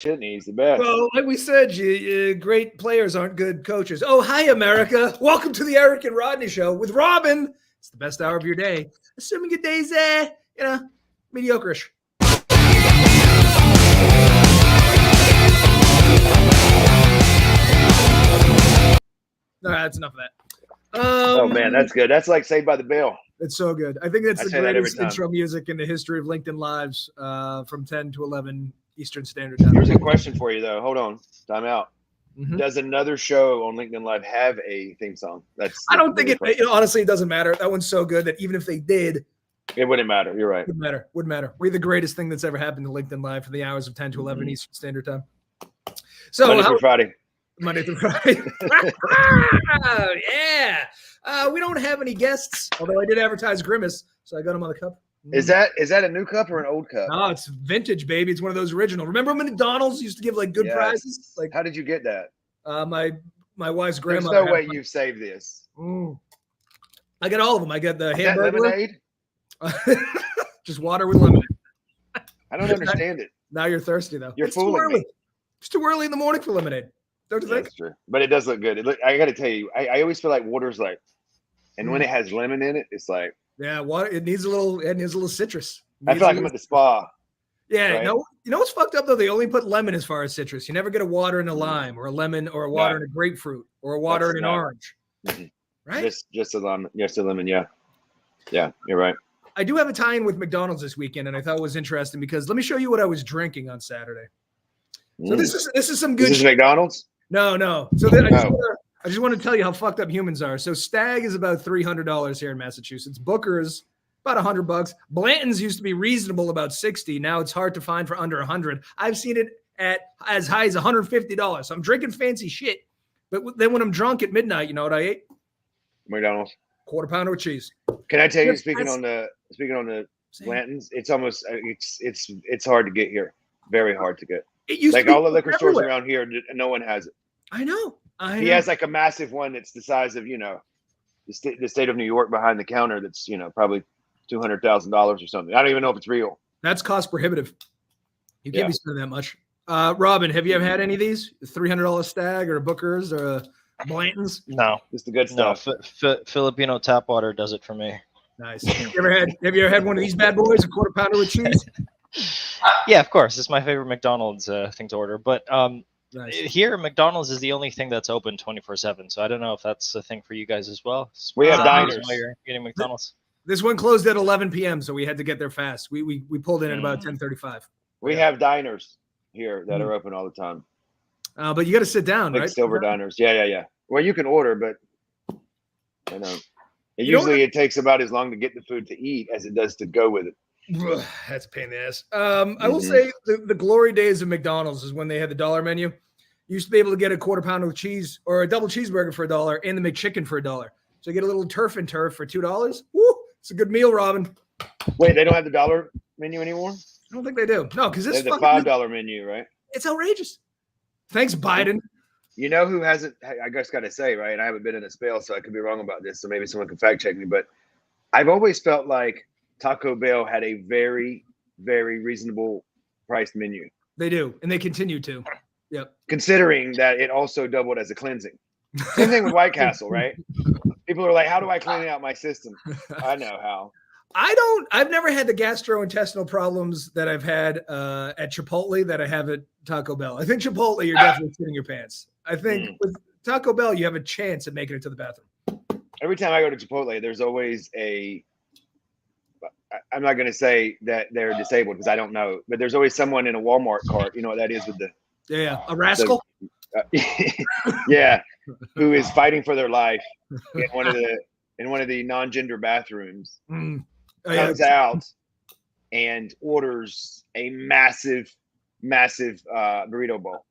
Shouldn't he? He's the best. Well, like we said, great players aren't good coaches. Oh, hi, America. Welcome to the Eric and Rodney Show with Robin. It's the best hour of your day, assuming your day's, mediocre-ish. All right, that's enough of that. Oh, man, that's good. That's like Saved by the Bell. It's so good. I think that's the say that every greatest time. intro music in the history of LinkedIn Lives from 10 to 11 Eastern Standard Time. Here's a question for you, though. Hold on. Time out. Mhm. Does another show on LinkedIn Live have a theme song? I don't think it, honestly, it doesn't matter. That one's so good that even if they did, it wouldn't matter. You're right. Wouldn't matter. We're the greatest thing that's ever happened to LinkedIn Live for the hours of 10 to 11 Eastern Standard Time. So Monday through Friday. Monday through Friday. Yeah. We don't have any guests, although I did advertise Grimace, so I got him on the cup. Is that a new cup or an old cup? No, it's vintage, baby. It's one of those original. Remember when McDonald's used to give like good prizes? Like, how did you get that? My wife's grandmother. There's no way you've saved this. I got all of them. I got the hamburger. Lemonade? Just water with lemonade. I don't understand it. Now you're thirsty though. You're fooling me. It's too early in the morning for lemonade. Don't you think? That's true. But it does look good. I got to tell you, I always feel like water's like, and when it has lemon in it, it's like. Yeah, water. It needs a little citrus. I feel like I'm at the spa. Yeah, right? No, you know what's fucked up though? They only put lemon as far as citrus. You never get a water in a lime or a lemon or a water in a grapefruit or a water in an orange. Right? Just a lemon. Just a lemon. Yeah. Yeah, you're right. I do have a tie-in with McDonald's this weekend, and I thought it was interesting because let me show you what I was drinking on Saturday. So this is some good. This is McDonald's? No. So I just want to tell you how fucked up humans are. So Stag is about $300 here in Massachusetts. Booker's about $100. Blanton's used to be reasonable, about $60. Now it's hard to find for under $100. I've seen it at as high as $150. So I'm drinking fancy shit. But then when I'm drunk at midnight, you know what I ate? McDonald's. Quarter pounder with cheese. Can I tell you? Speaking on the Blanton's, it's almost it's hard to get here. Very hard to get. It used like to be all the liquor everywhere. stores around here, no one has it. I know. He has like a massive one that's the size of the state of New York behind the counter. That's probably $200,000 or something. I don't even know if it's real. That's cost prohibitive. You can't be spending that much. Robin, have you ever had any of these? $300 Stag or a Booker's or a Blanton's? No, just the good stuff. No, Filipino tap water does it for me. Nice. Have you ever had one of these bad boys, a quarter pounder with cheese? Yeah, of course. It's my favorite McDonald's thing to order. But nice. Here, McDonald's is the only thing that's open 24/7. So I don't know if that's a thing for you guys as well. We have diners. While you're getting McDonald's. This one closed at 11 p.m., so we had to get there fast. We pulled in at about 10:35. We have diners here that are open all the time. But you got to sit down, like right? Silver diners. Yeah. Well, you can order, but it takes about as long to get the food to eat as it does to go with it. That's a pain in the ass. I will say the glory days of McDonald's is when they had the dollar menu. You used to be able to get a quarter pounder with cheese or a double cheeseburger for $1 and the McChicken for $1. So you get a little turf and turf for $2. Woo! It's a good meal, Robin. Wait, they don't have the dollar menu anymore? I don't think they do. No, because it's the $5 menu, right? It's outrageous. Thanks, Biden. You know who hasn't? I just got to say, right? And I haven't been in a spell, so I could be wrong about this. So maybe someone can fact check me. But I've always felt like Taco Bell had a very, very reasonable priced menu. They do, and they continue to. Yep. Considering that it also doubled as a cleansing. Same thing with White Castle, right? People are like, how do I clean out my system? I know how. I've never had the gastrointestinal problems that I've had at Chipotle that I have at Taco Bell. I think Chipotle, you're definitely shitting your pants. I think with Taco Bell, you have a chance at making it to the bathroom. Every time I go to Chipotle, there's always I'm not going to say that they're disabled because I don't know, but there's always someone in a Walmart cart. You know what that is with the a rascal. Yeah, who is fighting for their life in one of the non-gender bathrooms. Comes out and orders a massive burrito bowl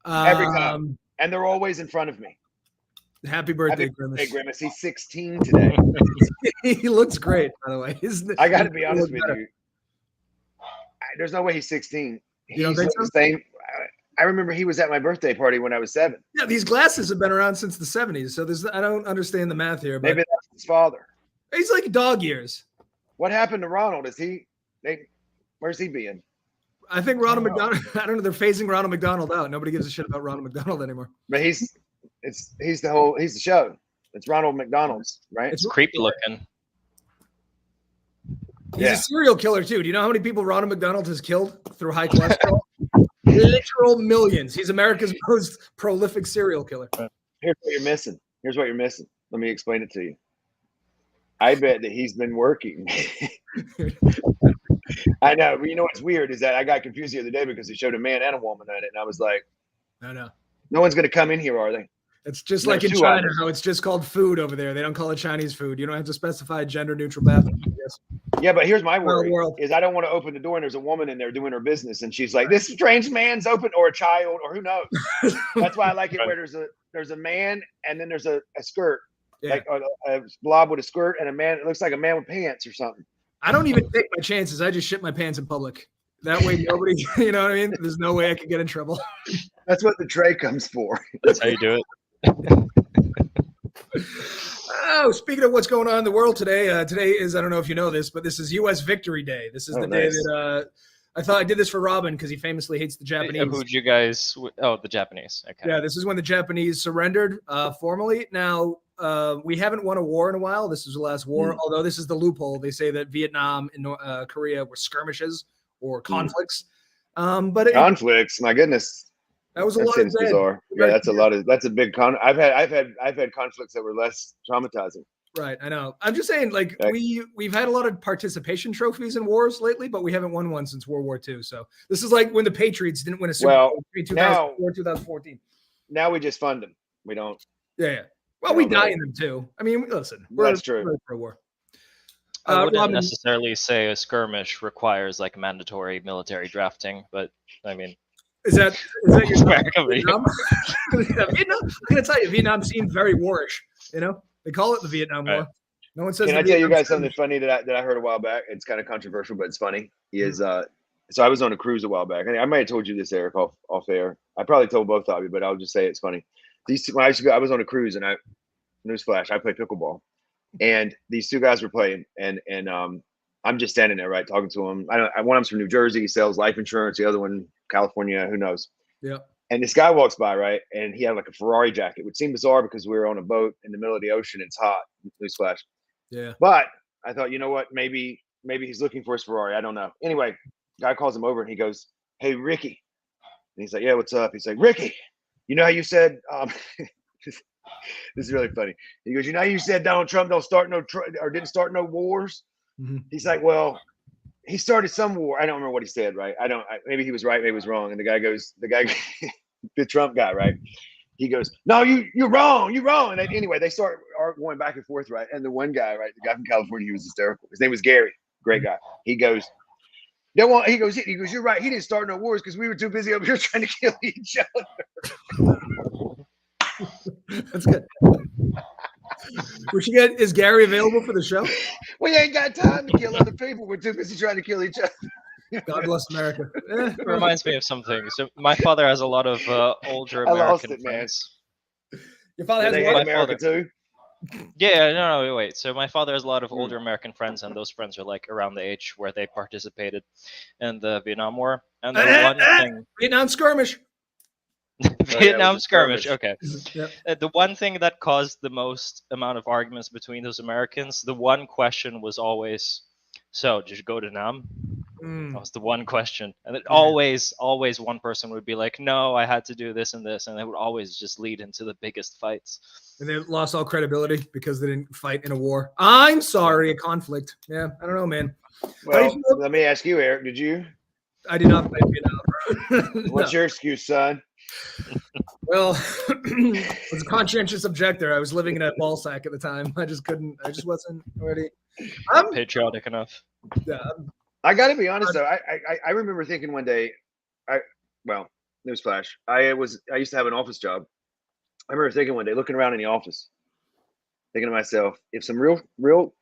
every time, and they're always in front of me. Happy birthday, Grimace. Grimace. He's 16 today. He looks great, by the way. I got to be honest with you. There's no way he's 16. He's the same. I remember he was at my birthday party when I was 7. Yeah, these glasses have been around since the 70s, so I don't understand the math here. But maybe that's his father. He's like dog years. What happened to Ronald? Where's he being? I think Ronald McDonald. I don't know. They're phasing Ronald McDonald out. Nobody gives a shit about Ronald McDonald anymore. But he's the show. It's Ronald McDonald's, right? It's creepy looking. He's a serial killer too. Do you know how many people Ronald McDonald has killed through high cholesterol? Literal millions. He's America's most prolific serial killer. Here's what you're missing. Let me explain it to you. I bet that he's been working. I know. But you know what's weird is that I got confused the other day because they showed a man and a woman at it, and I was like, I know. No one's going to come in here, are they? It's just like in China, how it's just called food over there. They don't call it Chinese food. You don't have to specify gender-neutral bathroom. Yeah, but here's my worry: is I don't want to open the door and there's a woman in there doing her business, and she's like, "This strange man's open," or a child, or who knows. That's why I like it where there's a man and then there's a skirt, like a blob with a skirt, and a man. It looks like a man with pants or something. I don't even take my chances. I just shit my pants in public. That way, nobody, you know what I mean? There's no way I could get in trouble. That's what the tray comes for. That's how you do it. Oh, speaking of what's going on in the world today, today is, I don't know if you know this, but this is U.S. Victory Day. This is the day that I thought I did this for Robin because he famously hates the Japanese. Who'd you guys? Oh, the Japanese. Okay. Yeah, this is when the Japanese surrendered formally. Now, we haven't won a war in a while. This is the last war, although this is the loophole. They say that Vietnam and Korea were skirmishes or conflicts. But conflicts, my goodness. That was a lot of bizarre. Yeah, that's a big I've had conflicts that were less traumatizing. Right, I know. I'm just saying, like, we've had a lot of participation trophies in wars lately, but we haven't won one since World War II. So this is like when the Patriots didn't win a Super Bowl in 2004, 2014. Now we just fund them. We don't. Yeah. Well, we die in them too. I mean, listen, that's true. We're for a war. I wouldn't necessarily say a skirmish requires like mandatory military drafting, but I mean. Is that your Vietnam? Vietnam? I'm gonna tell you, Vietnam seemed very warish. You know, they call it the Vietnam War. No one says. Can I tell you guys something funny that I heard a while back? It's kind of controversial, but it's funny. So I was on a cruise a while back. I might have told you this, Eric, off air. I probably told both of you, but I'll just say it's funny. When I was on a cruise, and newsflash, I play pickleball, and these two guys were playing, and I'm just standing there, right, talking to them. One of them's from New Jersey, he sells life insurance. The other one, California, who knows? Yeah. And this guy walks by, right, and he had like a Ferrari jacket, which seemed bizarre because we were on a boat in the middle of the ocean. It's hot. Newsflash. Yeah. But I thought, you know what? Maybe he's looking for his Ferrari. I don't know. Anyway, guy calls him over and he goes, "Hey, Ricky." And he's like, "Yeah, what's up?" He's like, "Ricky, you know how you said this is really funny." He goes, "You know how you said Donald Trump didn't start no wars?" Mm-hmm. He's like, "Well, he started some war." I don't remember what he said, right? Maybe he was right, maybe he was wrong. And the guy, the Trump guy, right? He goes, "No, you're wrong. You're wrong." And anyway, they start going back and forth, right? And the one guy, right, the guy from California, he was hysterical. His name was Gary, great guy. He goes, he goes, "You're right. He didn't start no wars because we were too busy over here trying to kill each other." That's good. Is Gary available for the show? We ain't got time to kill other people. We're too busy trying to kill each other. God bless America. It reminds me of something. So my father has a lot of older American friends. Your father has America too? Yeah, no, wait. So my father has a lot of older American friends, and those friends are like around the age where they participated in the Vietnam War. And the one thing, Vietnam skirmish. Vietnam skirmish. Okay. Yep. The one thing that caused the most amount of arguments between those Americans, the one question was always, "So, did you go to Nam?" That was the one question. And it always one person would be like, "No, I had to do this and this." And it would always just lead into the biggest fights. And they lost all credibility because they didn't fight in a war. I'm sorry, a conflict. Yeah, I don't know, man. Well, let me ask you, Eric, did you? I did not fight Vietnam. What's your excuse, son? Well, I was a conscientious objector. I was living in a ball sack at the time. I just wasn't ready. I'm patriotic enough. Yeah. I got to be honest though. I remember thinking one day, newsflash. I used to have an office job. I remember thinking one day, looking around in the office, thinking to myself, if some real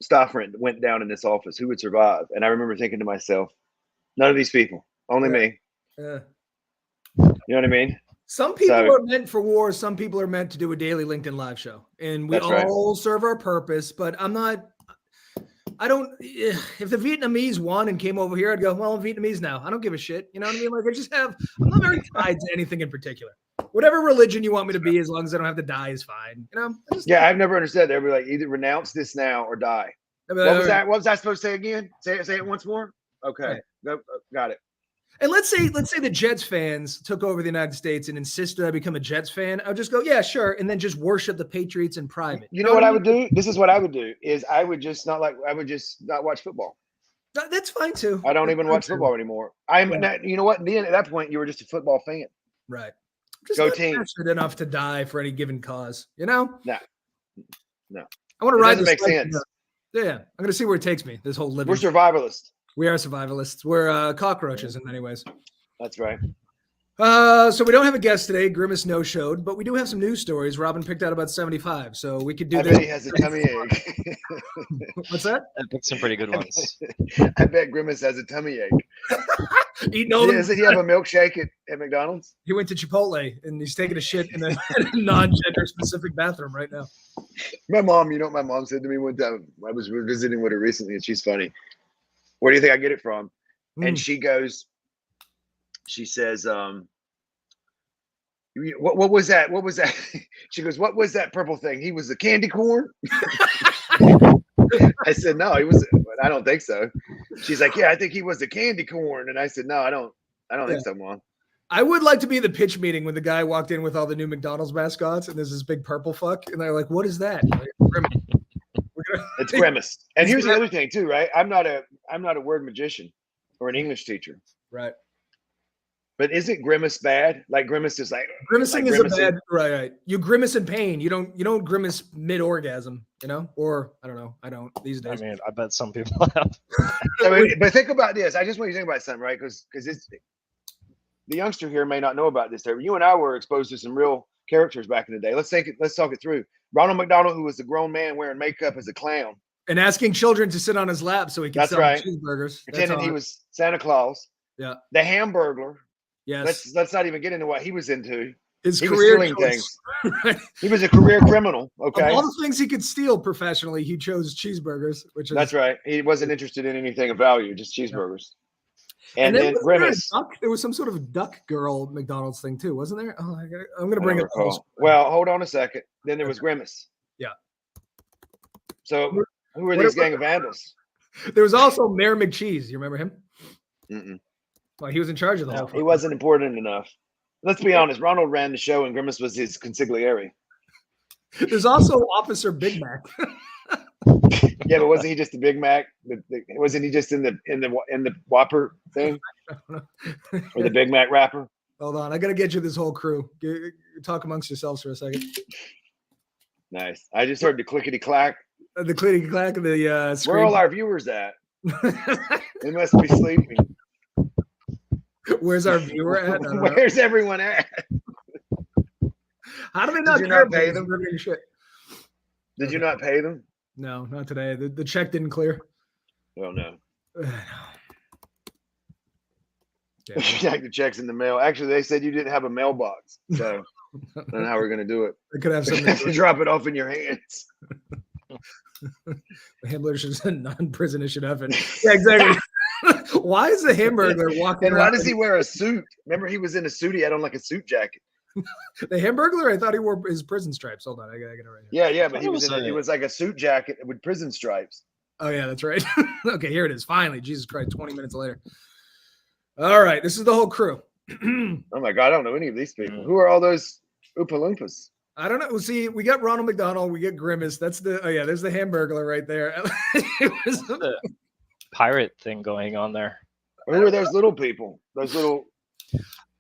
staff went down in this office, who would survive? And I remember thinking to myself, none of these people, only me. Yeah. You know what I mean? Some people are meant for war. Some people are meant to do a daily LinkedIn live show, and we all serve our purpose. But I'm I don't. If the Vietnamese won and came over here, I'd go, well, I'm Vietnamese now. I don't give a shit. You know what I mean? Like I'm not very tied to anything in particular. Whatever religion you want me to be, as long as I don't have to die, is fine. You know? I've never understood. They'd be like, either renounce this now or die. What was that? What was I supposed to say again? Say it once more. Okay, got it. And let's say the Jets fans took over the United States and insisted I become a Jets fan. I would just go, yeah, sure, and then just worship the Patriots in private. You know what I would do? This is what I would do: is I would just not watch football. That's fine too. I don't even watch football anymore. You know what? Then at that point, you were just a football fan, right? Just go team. Enough to die for any given cause, you know? No. I want to ride. Doesn't make sense. Yeah, I'm going to see where it takes me. This whole living. We're survivalists. We are survivalists. We're cockroaches in many ways. That's right. So we don't have a guest today. Grimace no-showed, but we do have some news stories. Robin picked out about 75, so we could do this. I bet he has a tummy ache. What's that? I picked some pretty good ones. I bet Grimace has a tummy ache. Eating all Doesn't he have a milkshake at McDonald's? He went to Chipotle, and he's taking a shit in a non-gender specific bathroom right now. My mom, you know what my mom said to me one time? I was visiting with her recently, and she's funny. Where do you think I get it from? And she says, what was that? What was that? She goes, what was that purple thing? He was a candy corn? I said, no, he was. I don't think so. She's like, yeah, I think he was a candy corn. And I said, no, I don't think so, Mom. I would like to be at the pitch meeting when the guy walked in with all the new McDonald's mascots and there's this big purple fuck. And they're like, what is that? Like, it's Grimace. And here's the other thing too, right? I'm not a word magician or an English teacher. Right. But isn't Grimace bad? Like Grimace is like grimacing is a bad right. You grimace in pain. You don't grimace mid-orgasm, you know? Or I don't know. I don't these days. I mean, I bet some people have. But think about this. I just want you to think about something, right? Because it's the youngster here may not know about this. You and I were exposed to some real characters back in the day. Let's talk it through. Ronald McDonald, who was a grown man wearing makeup as a clown. And asking children to sit on his lap so he could sell cheeseburgers. Pretending he was Santa Claus. Yeah. The Hamburglar. Yes. Let's not even get into what he was into. His he career was stealing things. Right. He was a career criminal. Okay. Of all the things he could steal professionally, he chose cheeseburgers, which is that's right. He wasn't interested in anything of value, just cheeseburgers. Yeah. And then Grimace. There was some sort of duck girl McDonald's thing too, wasn't there? Oh, I'm going to bring it up. Well, hold on a second. Then there was Grimace. Yeah. So who were these gang of vandals? There was also Mayor McCheese. You remember him? Mm-mm. Well, he was in charge of the whole thing. He wasn't important enough. Let's be honest. Ronald ran the show, and Grimace was his consigliere. There's also Officer Big Mac. Yeah, but wasn't he just the Big Mac? Wasn't he just in the Whopper thing, or the Big Mac wrapper? Hold on, I gotta get you this whole crew. Talk amongst yourselves for a second. Nice. I just heard the clickety clack. The clickety clack of the screen. Where are all our viewers at? They must be sleeping. Where's our viewer at? Where's everyone at? How do they not care about pay them? Shit? Did you not pay them? No, not today. The check didn't clear. Oh no. Yeah. Like the checks in the mail. Actually, they said you didn't have a mailbox, so I don't know how we're gonna do it. They could have something to drop it off in your hands. The Hamburger is a non-prison issue. Yeah, exactly. Why is the Hamburglar walking? And why does he wear a suit? Remember, he was in a suit. He had on like a suit jacket. The Hamburglar, I thought he wore his prison stripes. Hold on, I gotta get it right here. Yeah, but he was like a suit jacket with prison stripes. Oh yeah, that's right. Okay, here it is. Finally, Jesus Christ! 20 minutes later. All right, this is the whole crew. Oh my God, I don't know any of these people. Who are all those Oompa Loompas? I don't know. See, we got Ronald McDonald. We get Grimace. That's there's the Hamburglar right there. It was the pirate thing going on there. Who are those little people? Those little.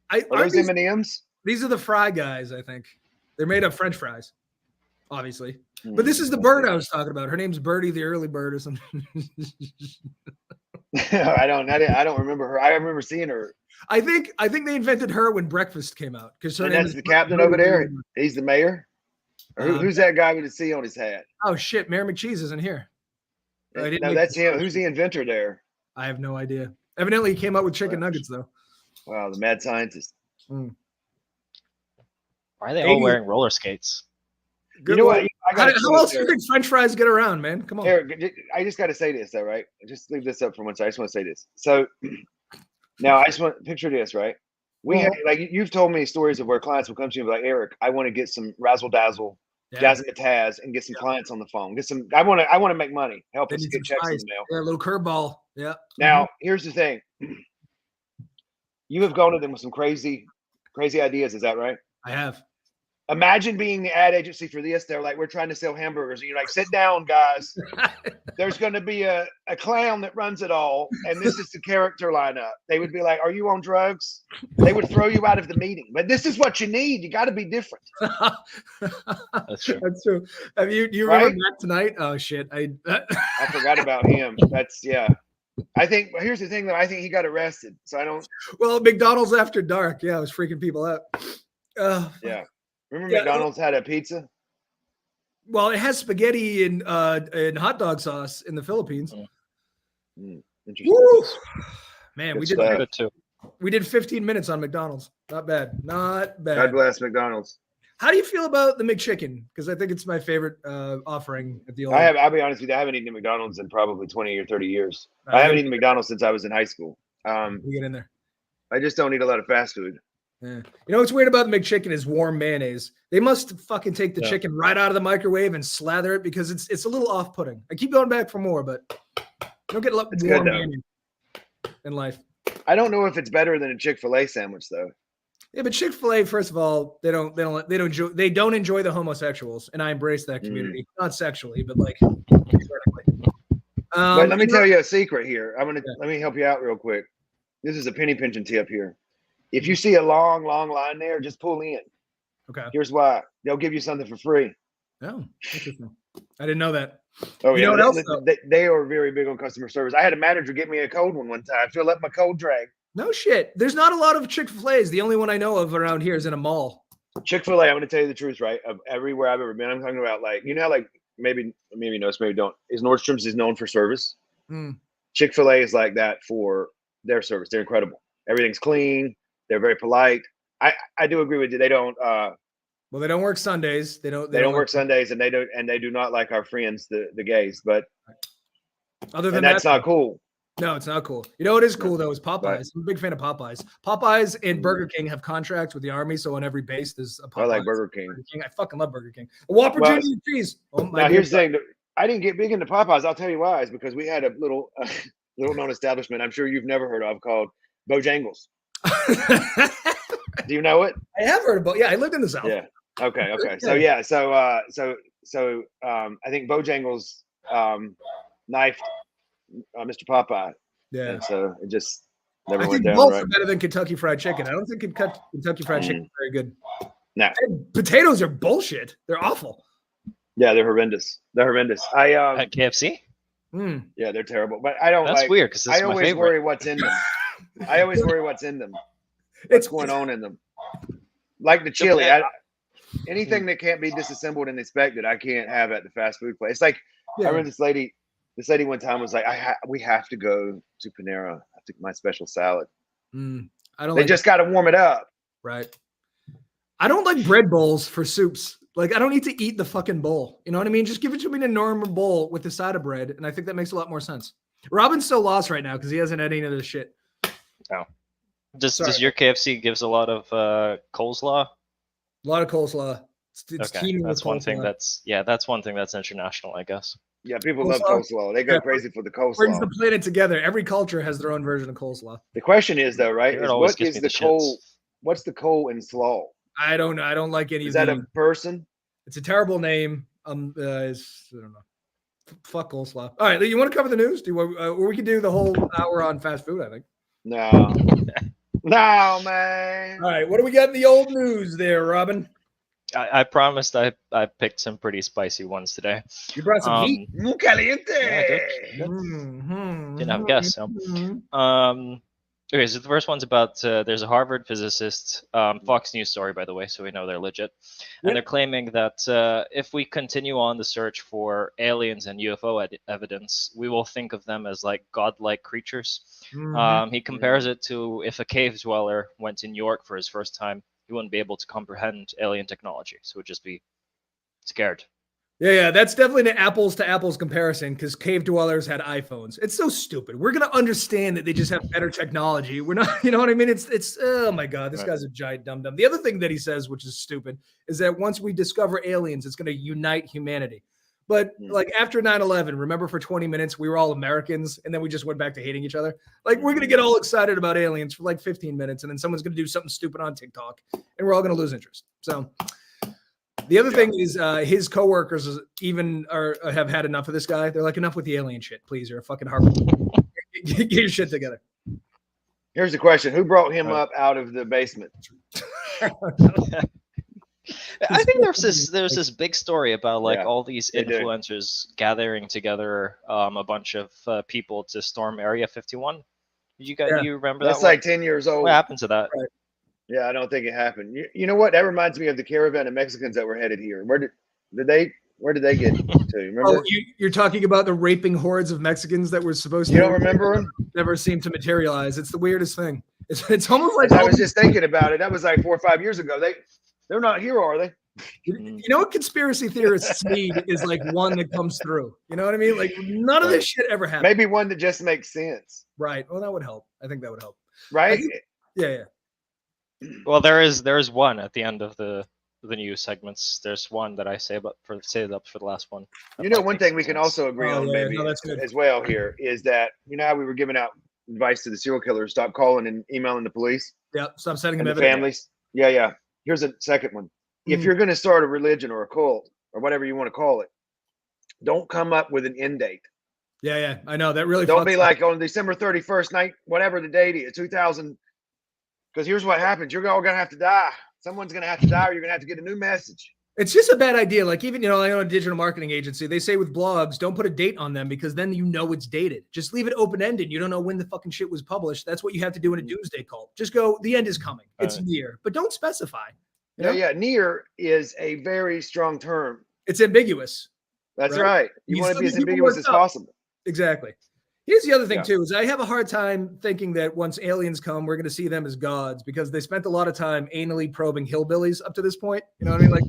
Are those M&Ms? These are the fry guys, I think. They're made of French fries, obviously. But this is the bird I was talking about. Her name's Birdie the early bird or something. I don't remember her. I remember seeing her. I think they invented her when Breakfast came out because her name that's the captain over there. He's the mayor. Who's that guy with the C on his hat? Oh shit, Mayor McCheese isn't here. No, that's him. Who's the inventor there? I have no idea. Evidently, he came up with chicken nuggets though. Wow, the mad scientist. Why are they all wearing roller skates? You know what? How else do you think French fries get around, man? Come on. Eric, I just got to say this, though, right? Just leave this up for one second. I just want to say this. So now I just want to picture this, right? We have, like, you've told me stories of where clients will come to you and be like, Eric, I want to get some razzle dazzle, Jazzmatazz, and get some clients on the phone. I want to make money. Help us get checks in the mail. Yeah, a little curveball. Yeah. Now, here's the thing. You have gone to them with some crazy ideas. Is that right? I have. Imagine being the ad agency for this. They're like, we're trying to sell hamburgers. And you're like, sit down, guys. There's going to be a clown that runs it all. And this is the character lineup. They would be like, are you on drugs? They would throw you out of the meeting. But this is what you need. You got to be different. That's true. That's true. Have you remember Matt tonight? Oh, shit. I forgot about him. I think here's the thing, though. I think he got arrested. So I don't. Well, McDonald's after dark. Yeah, I was freaking people out. Yeah. Remember McDonald's had a pizza? Well, it has spaghetti and hot dog sauce in the Philippines. Interesting. Woo! Man, we did 15 minutes on McDonald's. Not bad. Not bad. God bless McDonald's. How do you feel about the McChicken? Because I think it's my favorite offering at the old. I'll be honest with you. I haven't eaten at McDonald's in probably 20 or 30 years. I haven't eaten McDonald's since I was in high school. You get in there. I just don't eat a lot of fast food. Yeah. You know what's weird about the McChicken is warm mayonnaise. They must fucking take the chicken right out of the microwave and slather it because it's a little off-putting. I keep going back for more, but you don't get warm mayonnaise in life. I don't know if it's better than a Chick-fil-A sandwich though. Yeah, but Chick-fil-A, first of all, they don't enjoy the homosexuals, and I embrace that community. Not sexually, but like but let me tell you a secret here. Let me help you out real quick. This is a penny pinching tip here. If you see a long line there, just pull in. Okay. Here's why. They'll give you something for free. Oh, interesting. I didn't know that. Oh, yeah. You know what else, they are very big on customer service. I had a manager get me a cold one time. Fill up my cold drag. No shit. There's not a lot of Chick-fil-A's. The only one I know of around here is in a mall. Chick-fil-A, I'm going to tell you the truth, right? Of everywhere I've ever been, I'm talking about like, you know how like maybe you know, maybe don't. Is Nordstrom's is known for service. Chick-fil-A is like that for their service. They're incredible. Everything's clean. They're very polite. I do agree with you. They don't. Well, they don't work Sundays. They don't work Sundays, and they do not like our friends, the gays. But other than that's not cool. No, it's not cool. You know what is cool though is Popeyes. Right. I'm a big fan of Popeyes. Popeyes and Burger King have contracts with the Army, so on every base there's a Popeyes. I like Burger King. I fucking love Burger King. A Whopper Junior cheese. Now here's the thing. I didn't get big into Popeyes. I'll tell you why. Is because we had a little known establishment I'm sure you've never heard of called Bojangles. Do you know it? I have heard about. Yeah, I lived in the South. Yeah. Okay. So I think Bojangles knifed Mr. Popeye. Yeah. And so it just never I went think down. both right? are better than Kentucky Fried Chicken. I don't think Kentucky Fried Chicken is very good. No. And potatoes are bullshit. They're awful. Yeah, they're horrendous. I at KFC. Yeah, they're terrible. But I don't. That's weird because I always worry what's in them. I always worry what's in them. What's going on in them? Like the chili. Anything that can't be disassembled and inspected, I can't have at the fast food place. It's like I remember this lady one time was like, we have to go to Panera. I have to get my special salad. They just got to warm it up. Right. I don't like bread bowls for soups. Like I don't need to eat the fucking bowl. You know what I mean? Just give it to me in a normal bowl with a side of bread, and I think that makes a lot more sense. Robin's so lost right now because he hasn't had any of this shit. Oh. Does your KFC gives a lot of coleslaw? A lot of coleslaw. It's okay, that's one thing. That's one thing that's international, I guess. Yeah, people love coleslaw. They go crazy for the coleslaw. Brings the planet together. Every culture has their own version of coleslaw. The question is though, right? What's the coal in slaw? I don't know. I don't like any. Is that a person? It's a terrible name. I don't know. Fuck coleslaw. All right, you want to cover the news? Or we could do the whole hour on fast food. I think. No. No, man. All right, what do we got in the old news there, Robin? I promised I picked some pretty spicy ones today. You brought some heat. Muy caliente. Yeah, didn't have a guess. So. Okay, so the first one's about there's a Harvard physicist, Fox News story, by the way, so we know they're legit. And they're claiming that if we continue on the search for aliens and UFO evidence, we will think of them as like godlike creatures. He compares it to if a cave dweller went to New York for his first time, he wouldn't be able to comprehend alien technology, so would just be scared. Yeah, that's definitely an apples to apples comparison because cave dwellers had iPhones. It's so stupid. We're gonna understand that they just have better technology. We're not, you know what I mean? It's oh my god, this guy's a giant dum dum. The other thing that he says, which is stupid, is that once we discover aliens, it's gonna unite humanity. But like after 9/11, remember for 20 minutes we were all Americans and then we just went back to hating each other. Like we're gonna get all excited about aliens for like 15 minutes and then someone's gonna do something stupid on TikTok and we're all gonna lose interest. So. The other thing is his coworkers have had enough of this guy. They're like, enough with the alien shit, please. You're a fucking Harvard. Get your shit together. Here's the question: who brought him up out of the basement? I think there's this big story about like all these influencers gathering together a bunch of people to storm Area 51. You remember that? That's like 10 years old. What happened to that? Right. Yeah, I don't think it happened. You know what? That reminds me of the caravan of Mexicans that were headed here. Where did they get to? Remember? Oh, you're talking about the raping hordes of Mexicans that were supposed to. You don't remember them? Never seemed to materialize. It's the weirdest thing. It's almost like I was just thinking about it. That was like 4 or 5 years ago. They're not here, are they? You know what conspiracy theorists need is like one that comes through. You know what I mean? Like none of this shit ever happened. Maybe one that just makes sense. Right. Well, that would help. I think that would help. Right? Yeah. Well, there is one at the end of the news segments. There's one that I say it up for the last one. You know, one thing we can also agree on maybe as well here is that you know how we were giving out advice to the serial killers: stop calling and emailing the police. Yeah, stop sending them the families. Yeah. Here's a second one. If you're going to start a religion or a cult or whatever you want to call it, don't come up with an end date. Yeah, I know that really. Don't be like on December 31st night, whatever the date is, 2000. Because here's what happens: you're all gonna have to die. Someone's gonna have to die, or you're gonna have to get a new message. It's just a bad idea. Like even I own a digital marketing agency. They say with blogs, don't put a date on them because then you know it's dated. Just leave it open ended. You don't know when the fucking shit was published. That's what you have to do in a doomsday cult. Just go, the end is coming. It's near, but don't specify. Yeah. Near is a very strong term. It's ambiguous. That's right. You want to be as ambiguous as possible. Exactly. Here's the other thing too, is I have a hard time thinking that once aliens come, we're going to see them as gods because they spent a lot of time anally probing hillbillies up to this point. You know what I mean? Like,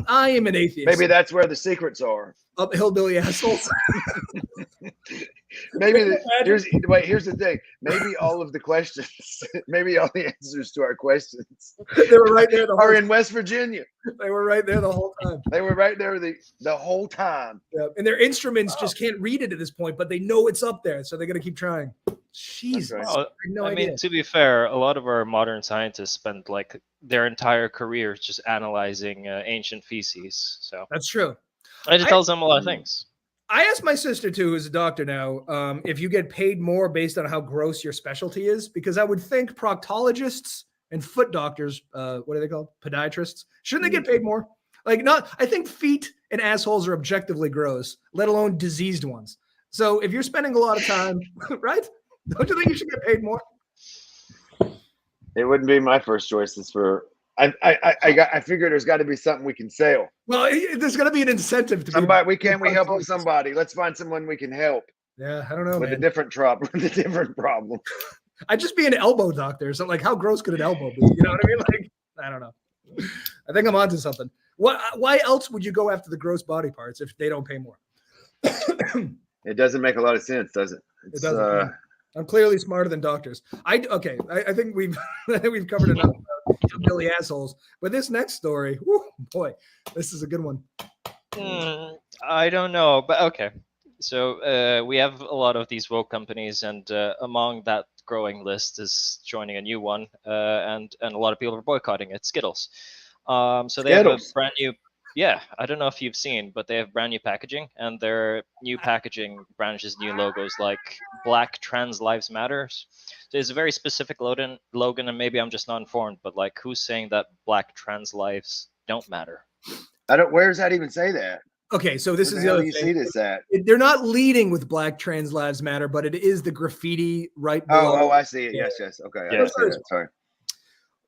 I am an atheist. Maybe that's where the secrets are. Up hillbilly assholes. Maybe here's the thing. Maybe all of the questions, maybe all the answers to our questions, they were right there. Are in West Virginia. They were right there the whole time. They were right there the whole time. Yeah. And their instruments just can't read it at this point, but they know it's up there, so they're gonna keep trying. Jesus. Right. I mean, to be fair, a lot of our modern scientists spend like their entire careers just analyzing ancient feces. So that's true. It tells them a lot of things. I asked my sister too, who's a doctor now, if you get paid more based on how gross your specialty is, because I would think proctologists and foot doctors, what are they called? Podiatrists. Shouldn't they get paid more? I think feet and assholes are objectively gross, let alone diseased ones. So if you're spending a lot of time, right? Don't you think you should get paid more? It wouldn't be my first choice. I figured there's got to be something we can sell. Well, there's got to be an incentive to somebody. We help somebody. Let's find someone we can help. Yeah, I don't know. With a different problem. I'd just be an elbow doctor. So, like, how gross could an elbow be? You know what I mean? Like, I don't know. I think I'm onto something. Why else would you go after the gross body parts if they don't pay more? It doesn't make a lot of sense, does it? It doesn't. I'm clearly smarter than doctors. I think we've covered enough hillbilly assholes. But this next story, boy, this is a good one. I don't know, but okay. So we have a lot of these woke companies, and among that growing list is joining a new one, and a lot of people are boycotting it. Skittles. So they have a brand new. Yeah, I don't know if you've seen, but they have brand new packaging, and their new packaging branches new logos like Black Trans Lives Matters. So it's a very specific Logan, and maybe I'm just not informed, but like, who's saying that Black trans lives don't matter? Where does that even say that? Okay, so this is the other thing. See this at? They're not leading with Black Trans Lives Matter, but it is the graffiti right below. Oh, I see it. Yes. Okay. Yeah. Sorry.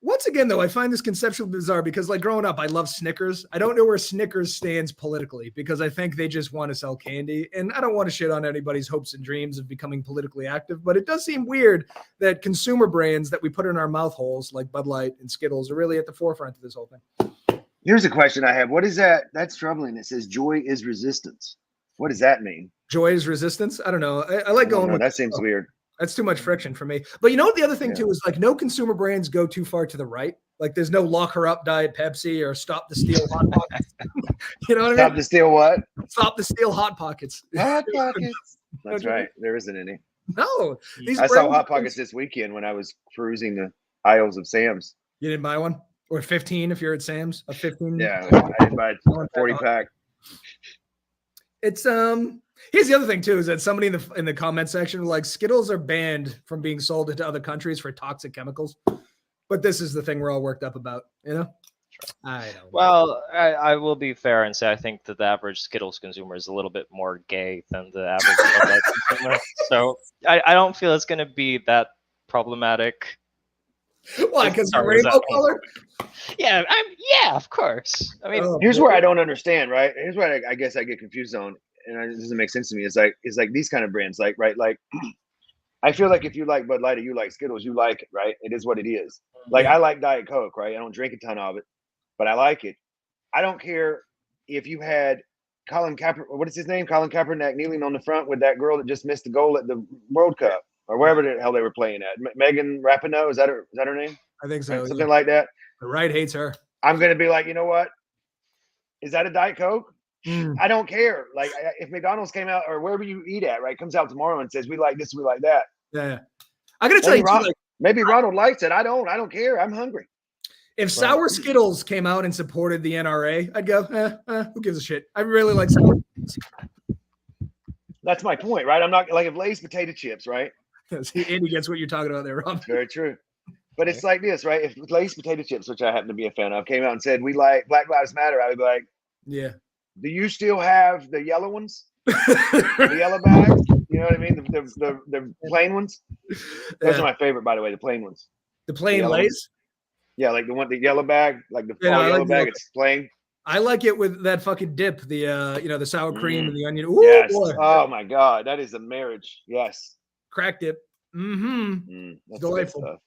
Once again, though, I find this conceptually bizarre because, like, growing up, I love Snickers. I don't know where Snickers stands politically because I think they just want to sell candy. And I don't want to shit on anybody's hopes and dreams of becoming politically active, but it does seem weird that consumer brands that we put in our mouth holes, like Bud Light and Skittles, are really at the forefront of this whole thing. Here's a question I have. What is that? That's troubling. It says joy is resistance. What does that mean? Joy is resistance. I don't know. I like going with that. Seems weird. That's too much friction for me. But you know what? The other thing too is like no consumer brands go too far to the right. Like there's no lock her up diet Pepsi or stop the steal hot pockets. You know what I mean? Stop the steal what? Stop the steal hot pockets. Hot pockets. That's right. There isn't any. No. I saw hot pockets this weekend when I was cruising the aisles of Sam's. You didn't buy one? Or 15 if you're at Sam's? A 15? Yeah, I didn't buy a 40 pack. It's here's the other thing too, is that somebody in the comment section was like Skittles are banned from being sold into other countries for toxic chemicals. But this is the thing we're all worked up about, you know? Sure. I don't know. Well, I will be fair and say I think that the average Skittles consumer is a little bit more gay than the average Bud Light consumer. So I don't feel it's going to be that problematic. Why? Because the rainbow color? Yeah, of course. I mean, here's where I don't understand, right? Here's what I guess I get confused on, and it doesn't make sense to me. It's like these kind of brands, like right, like I feel like if you like Bud Light or you like Skittles, you like it, right? It is what it is. Like I like Diet Coke, right? I don't drink a ton of it, but I like it. I don't care if you had Colin Kaepernick, what is his name? Colin Kaepernick kneeling on the front with that girl that just missed the goal at the World Cup or wherever the hell they were playing at. Megan Rapinoe, is that her name? I think so. Something like that. The right hates her. I'm gonna be like, you know what? Is that a Diet Coke? I don't care. Like if McDonald's came out or wherever you eat at, right, comes out tomorrow and says we like this, we like that. Yeah. I gotta tell you, maybe Ronald likes it. I don't care. I'm hungry. If sour Skittles came out and supported the NRA, I'd go, who gives a shit? I really like sour Skittles. That's my point, right? I'm not like if Lay's potato chips, right? Andy gets what you're talking about there, Rob. Very true. But it's like this, right? If Lay's potato chips, which I happen to be a fan of, came out and said we like Black Lives Matter, I would be like, yeah. Do you still have the yellow ones? The yellow bags? You know what I mean? The plain ones? Those are my favorite, by the way, the plain ones. The plain Lay's? Yeah, like the yellow bag, like the yellow bag, it's plain. I like it with that fucking dip, the sour cream and the onion. Ooh, yes. Boy. Oh my God, that is a marriage. Yes. Crack dip. It's delightful.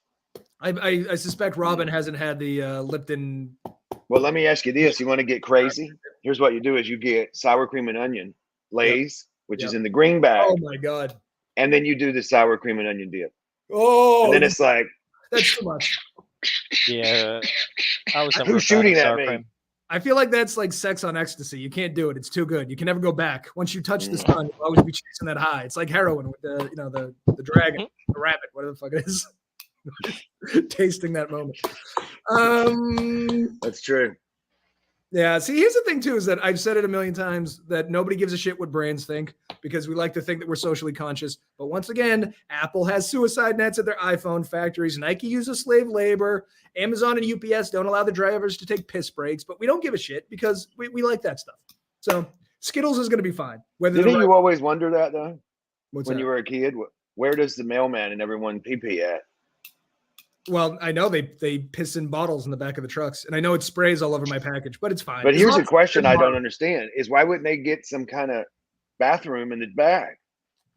I suspect Robin hasn't had the Lipton. Well, let me ask you this. You want to get crazy? Here's what you do is you get sour cream and onion Lay's, which is in the green bag. Oh my God. And then you do the sour cream and onion dip. Oh. And then it's like. That's too much. Yeah. Who's shooting at me? Cream. I feel like that's like sex on ecstasy. You can't do it. It's too good. You can never go back. Once you touch the sun, you'll always be chasing that high. It's like heroin with the dragon, the rabbit, whatever the fuck it is. Tasting that moment. That's true. Yeah. See, here's the thing too, is that I've said it a million times that nobody gives a shit what brands think because we like to think that we're socially conscious. But once again, Apple has suicide nets at their iPhone factories. Nike uses slave labor. Amazon and UPS don't allow the drivers to take piss breaks, but we don't give a shit because we like that stuff. So Skittles is going to be fine. Didn't you always wonder that though? When you were a kid, where does the mailman and everyone pee at? Well, I know they piss in bottles in the back of the trucks, and I know it sprays all over my package, but it's fine. But here's a question I don't understand: is why wouldn't they get some kind of bathroom in the bag?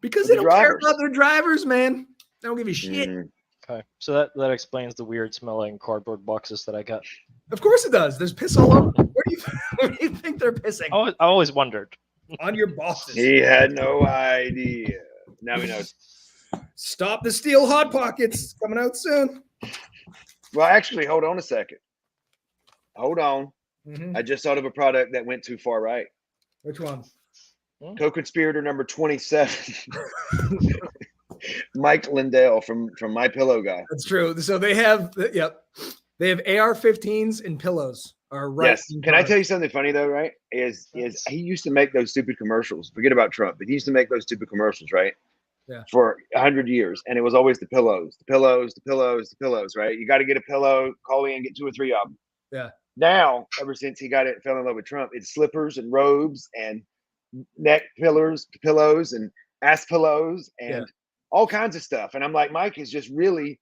Because they don't care about their drivers, man. They don't give a shit. Okay, so that explains the weird smelling cardboard boxes that I got. Of course it does. There's piss all over. Where do you think they're pissing? I always wondered. On your bosses. He had no idea. Now he knows. Stop the steel hot pockets. Coming out soon. Well, actually, hold on a second. Hold on. I just thought of a product that went too far right. Which one? Co-conspirator number 27. Mike Lindell from My Pillow Guy. That's true. So they have, they have AR-15s and pillows. Yes. Can I tell you something funny though? Right? Is he used to make those stupid commercials? Forget about Trump, but he used to make those stupid commercials, right? Yeah. For 100 years, and it was always the pillows, right? You got to get a pillow, call in, get 2 or 3 of them. Yeah. Now, ever since he fell in love with Trump, it's slippers and robes and neck pillows and ass pillows and all kinds of stuff. And I'm like, Mike has just really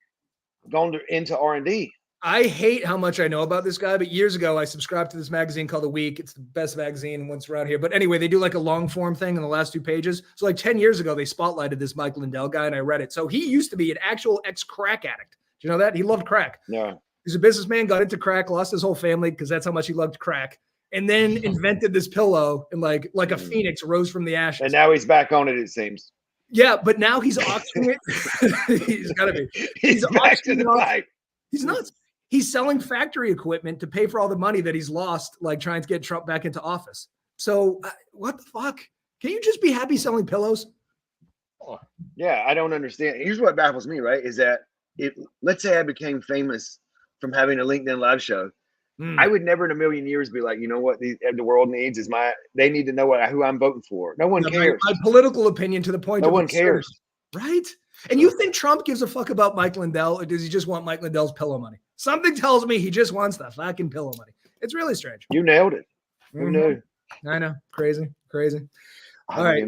gone into R&D. I hate how much I know about this guy, but years ago I subscribed to this magazine called The Week. It's the best magazine once around here. But anyway, they do like a long form thing in the last 2 pages. So like 10 years ago, they spotlighted this Mike Lindell guy and I read it. So he used to be an actual ex-crack addict. Do you know that? He loved crack. No. He's a businessman, got into crack, lost his whole family because that's how much he loved crack, and then invented this pillow and like a phoenix rose from the ashes. And now he's back on it seems. Yeah, but now he's auctioning it. He's got to be. He's back to the fight. He's nuts. He's selling factory equipment to pay for all the money that he's lost, like trying to get Trump back into office. So what the fuck? Can you just be happy selling pillows? Yeah, I don't understand. Here's what baffles me, right? Is that let's say I became famous from having a LinkedIn live show. I would never in a million years be like, you know what the world needs is they need to know who I'm voting for. No one cares. My political opinion to the point no one cares. Right? And you think Trump gives a fuck about Mike Lindell, or does he just want Mike Lindell's pillow money? Something tells me he just wants the fucking pillow money. It's really strange. You nailed it. Who knew? I know. Crazy. All right.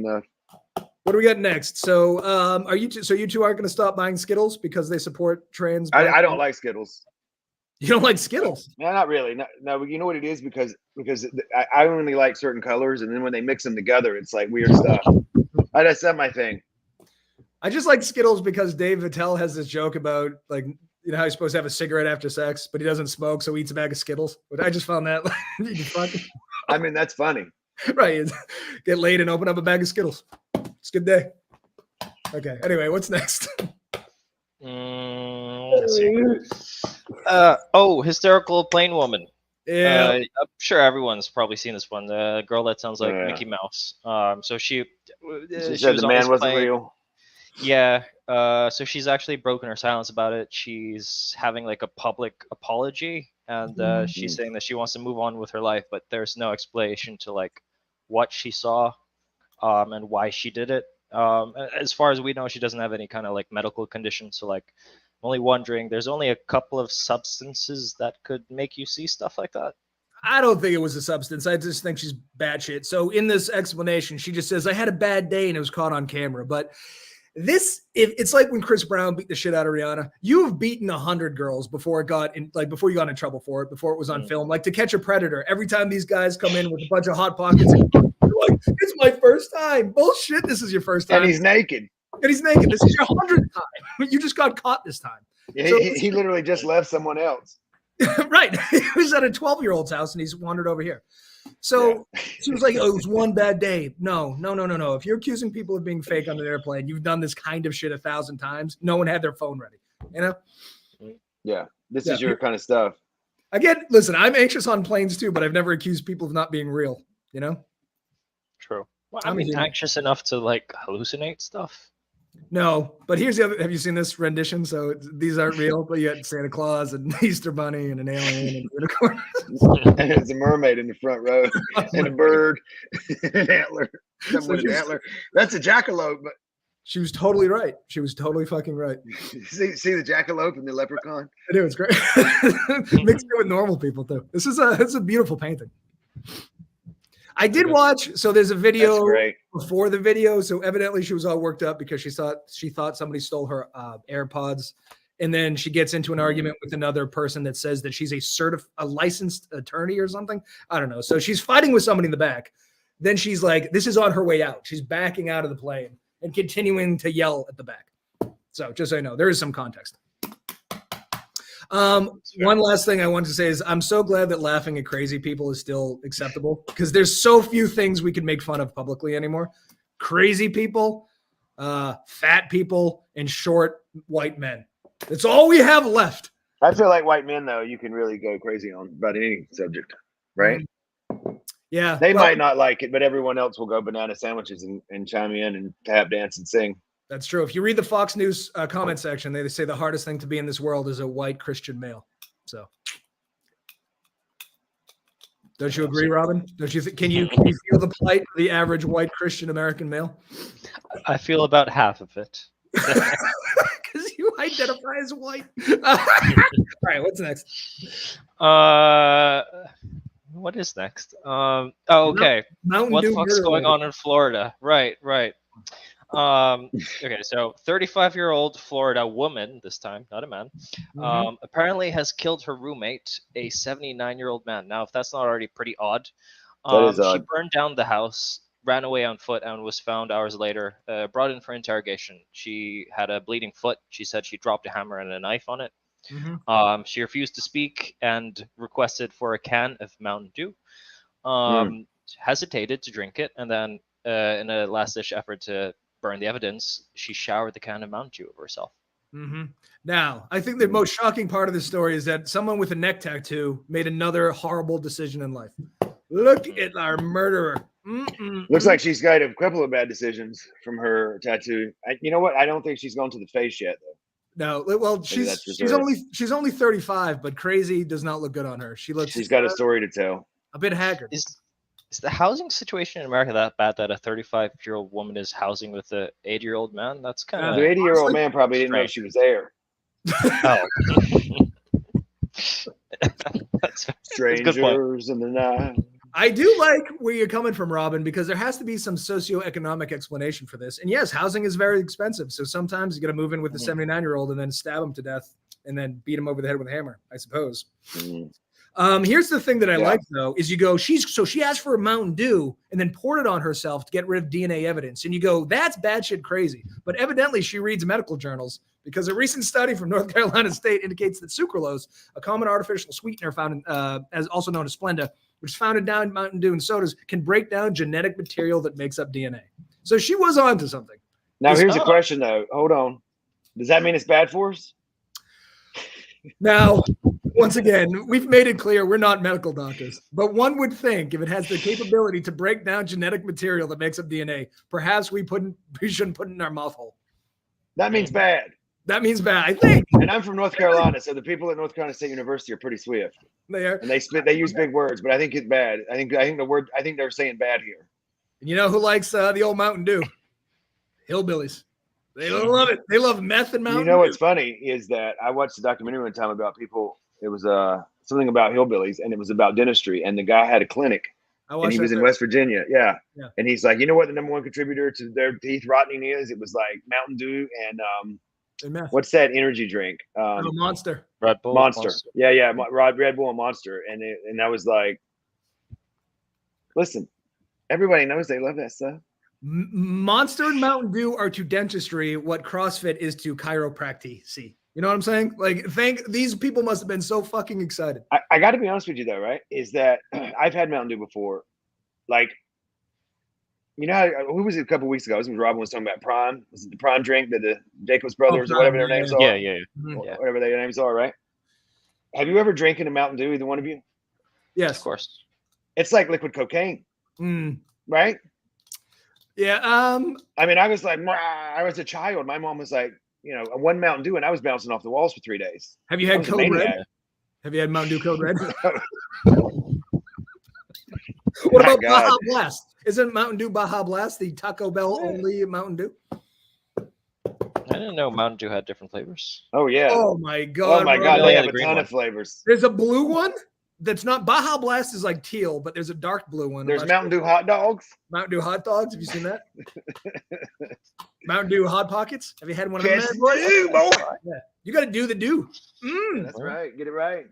What do we got next? So you two aren't going to stop buying Skittles because they support trans? I don't like Skittles. You don't like Skittles? No, not really. No, you know what it is? Because I only like certain colors, and then when they mix them together, it's like weird stuff. That's not my thing. I just like Skittles because Dave Attell has this joke about, like, you know how you're supposed to have a cigarette after sex, but he doesn't smoke, so he eats a bag of Skittles. But I just found that I mean, that's funny. Right. Get laid and open up a bag of Skittles. It's a good day. Okay. Anyway, what's next? Let's see. Hysterical Plain Woman. Yeah. I'm sure everyone's probably seen this one. The girl that sounds like Mickey Mouse. So she said the man wasn't real. Yeah. So she's actually broken her silence about it. She's having like a public apology, and she's saying that she wants to move on with her life, but there's no explanation to like what she saw, and why she did it. As far as we know, she doesn't have any kind of like medical condition. So like, I'm only wondering, there's only a couple of substances that could make you see stuff like that. I don't think it was a substance. I just think she's batshit. So in this explanation, she just says, I had a bad day and it was caught on camera. But it's like when Chris Brown beat the shit out of Rihanna. You have beaten 100 girls before before you got in trouble for it, before it was on film. Like To Catch a Predator. Every time these guys come in with a bunch of hot pockets, you're like, it's my first time. Bullshit. This is your first time. And he's naked. This is your 100th time. You just got caught this time. Yeah, so he literally just left someone else. Right. He was at a 12-year-old's house and he's wandered over here. So she was like, oh, it was one bad day. No. If you're accusing people of being fake on an airplane, you've done this kind of shit 1,000 times. No one had their phone ready. You know? Yeah. This is your kind of stuff. Listen, I'm anxious on planes too, but I've never accused people of not being real. You know? True. Well, I mean, anxious enough to like hallucinate stuff. No, but here's the other. Have you seen this rendition? So these aren't real, but you got Santa Claus and Easter Bunny and an alien and a unicorn. And there's a mermaid in the front row and a bird and an antler. Antler. That's a jackalope. But she was totally right. She was totally fucking right. See the jackalope and the leprechaun? I do. It's great. Mixed it with normal people too. This is a beautiful painting. I did watch. So there's a video before the video. So evidently she was all worked up because she thought somebody stole her AirPods, and then she gets into an argument with another person that says that she's a licensed attorney or something. I don't know. So she's fighting with somebody in the back. Then she's like, this is on her way out. She's backing out of the plane and continuing to yell at the back. So just so you know, there is some context. One last thing I wanted to say is I'm so glad that laughing at crazy people is still acceptable, because there's so few things we can make fun of publicly anymore. Crazy people, fat people, and short white men. That's all we have left. I feel like white men, though, you can really go crazy on about any subject, right? Yeah. They might not like it, but everyone else will go banana sandwiches and chime in and tap dance and sing. That's true. If you read the Fox News comment section, they say the hardest thing to be in this world is a white Christian male. So, don't you agree, Robin? Don't you can you feel the plight of the average white Christian American male? I feel about half of it. Because you identify as white. All right, what's next? What is next? Okay. What the fuck's going on in Florida? Right. Okay, so 35-year-old Florida woman, this time, not a man, apparently has killed her roommate, a 79-year-old man. Now, if that's not already pretty odd, she burned down the house, ran away on foot, and was found hours later, brought in for interrogation. She had a bleeding foot. She said she dropped a hammer and a knife on it. She refused to speak and requested for a can of Mountain Dew. Hesitated to drink it, and then in a last-ditch effort to burn the evidence, she showered the can of Mountain Dew over herself. Now, I think the most shocking part of the story is that someone with a neck tattoo made another horrible decision in life. Look at our murderer. Looks like she's got a couple of bad decisions from her tattoo. You know what? I don't think she's gone to the face yet, though. No, well, she's only 35, but crazy does not look good on her. She's got a story to tell. A bit haggard. Is the housing situation in America that bad that a 35-year-old woman is housing with an 80-year-old man? That's kind of the 80-year-old man probably didn't know she was there. Oh. Strangers in the night. I do like where you're coming from, Robin, because there has to be some socioeconomic explanation for this. And yes, housing is very expensive. So sometimes you got to move in with a 79-year-old and then stab him to death and then beat him over the head with a hammer, I suppose. Here's the thing that I like, though, is you go, she asked for a Mountain Dew and then poured it on herself to get rid of DNA evidence. And you go, that's batshit crazy. But evidently she reads medical journals, because a recent study from North Carolina State indicates that sucralose, a common artificial sweetener found as also known as Splenda, which is found in Mountain Dew and sodas, can break down genetic material that makes up DNA. So she was on to something. Now, here's a question, though. Hold on. Does that mean it's bad for us? Now, once again, we've made it clear we're not medical doctors, but one would think if it has the capability to break down genetic material that makes up DNA, perhaps we shouldn't put it in our mouth hole. That means bad. That means bad, I think. And I'm from North Carolina, so the people at North Carolina State University are pretty swift. They are, and they use big words, but I think it's bad. I think they're saying bad here. And you know who likes the old Mountain Dew? Hillbillies. They love it. They love meth and Mountain Dew. You know what's funny is that I watched a documentary one time about people. It was something about hillbillies, and it was about dentistry. And the guy had a clinic, and he was in West Virginia. Yeah. And he's like, you know what the number one contributor to their teeth rotting is? It was like Mountain Dew and what's that energy drink? Monster. Red Bull. Monster. Yeah. Red Bull and Monster. And I was like, listen, everybody knows they love that stuff. Monster and Mountain Dew are to dentistry what CrossFit is to chiropractic. See, you know what I'm saying? Like, these people must have been so fucking excited. I got to be honest with you, though, right? Is that I've had Mountain Dew before. Like, you know, who was it a couple weeks ago? It was when Robin was talking about Prime. Was it the Prime drink that the Jacobs brothers or whatever their names are? Yeah. Whatever their names are, right? Have you ever drinking a Mountain Dew, either one of you? Yes. Of course. It's like liquid cocaine, right? Yeah. I mean, I was like, I was a child. My mom was like, you know, one Mountain Dew, and I was bouncing off the walls for 3 days. Have you had Code Red? Have you had Mountain Dew Code Red? What about Baja Blast? Isn't Mountain Dew Baja Blast the Taco Bell only Mountain Dew? I didn't know Mountain Dew had different flavors. Oh, yeah. Oh, my God. Oh, my God. They have a ton of flavors. There's a blue one. That's not Baja Blast is like teal, but there's a dark blue one. There's Mountain Dew hot dogs. Mountain Dew hot dogs. Have you seen that? Mountain Dew hot pockets. Have you had one of them? Yeah. You got to do the do. That's right. Get it right.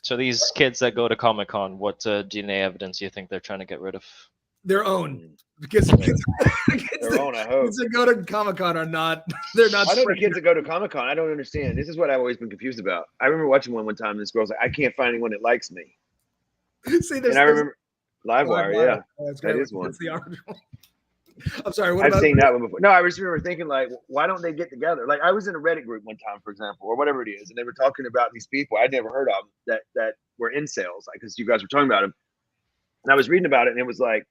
So these kids that go to Comic-Con, what DNA evidence do you think they're trying to get rid of? Their own. Because their own, I hope. Kids that go to Comic-Con are not. They're not. I know the kids that go to Comic-Con. I don't understand. This is what I've always been confused about. I remember watching one time. And this girl's like, I can't find anyone that likes me. See, and I remember Livewire. Yeah, that is one. That's the original. I'm sorry. I've seen that one before. No, I just remember thinking, like, why don't they get together? Like, I was in a Reddit group one time, for example, or whatever it is, and they were talking about these people I'd never heard of that were incels, like, because you guys were talking about them. And I was reading about it, and it was like,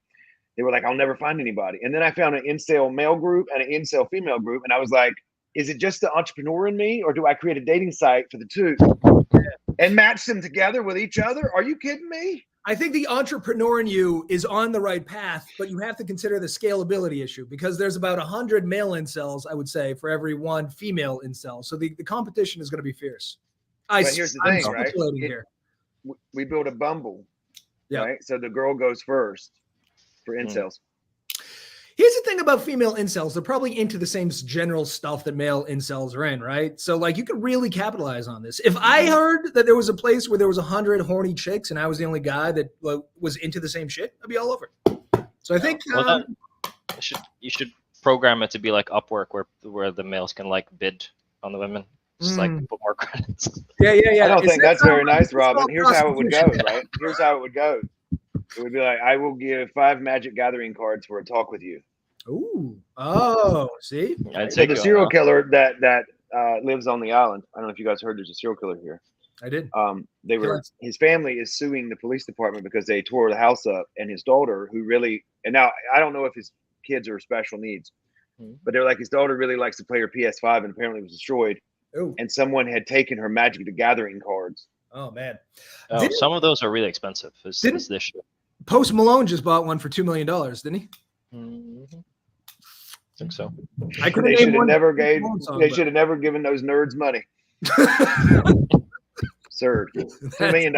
they were like, I'll never find anybody. And then I found an incel male group and an incel female group, and I was like, is it just the entrepreneur in me, or do I create a dating site for the two and match them together with each other? Are you kidding me? I think the entrepreneur in you is on the right path, but you have to consider the scalability issue, because there's about 100 male incels, I would say, for every one female incel. So the competition is going to be fierce. But here's the thing, right? We build a Bumble, right? So the girl goes first for incels. Here's the thing about female incels. They're probably into the same general stuff that male incels are in, right? So, like, you could really capitalize on this. If I heard that there was a place where there was 100 horny chicks and I was the only guy that was into the same shit, I'd be all over it. So I think you should program it to be like Upwork, where the males can, like, bid on the women. Just like put more credits. Yeah. I don't think that's very nice, Robin. Here's how it would go, right? Here's how it would go. It would be like, I will give 5 Magic Gathering cards for a talk with you. Ooh. Oh, see? So the serial killer that lives on the island. I don't know if you guys heard there's a serial killer here. I did. His family is suing the police department because they tore the house up, and his daughter, and now I don't know if his kids are special needs, but they're like, his daughter really likes to play her PS5 and apparently was destroyed. Ooh. And someone had taken her Magic the Gathering cards. Oh man. Some of those are really expensive. Is this shit. Post Malone just bought one for $2 million, didn't he? Mm-hmm. I think so. They should have never given those nerds money. Sir, $2 million.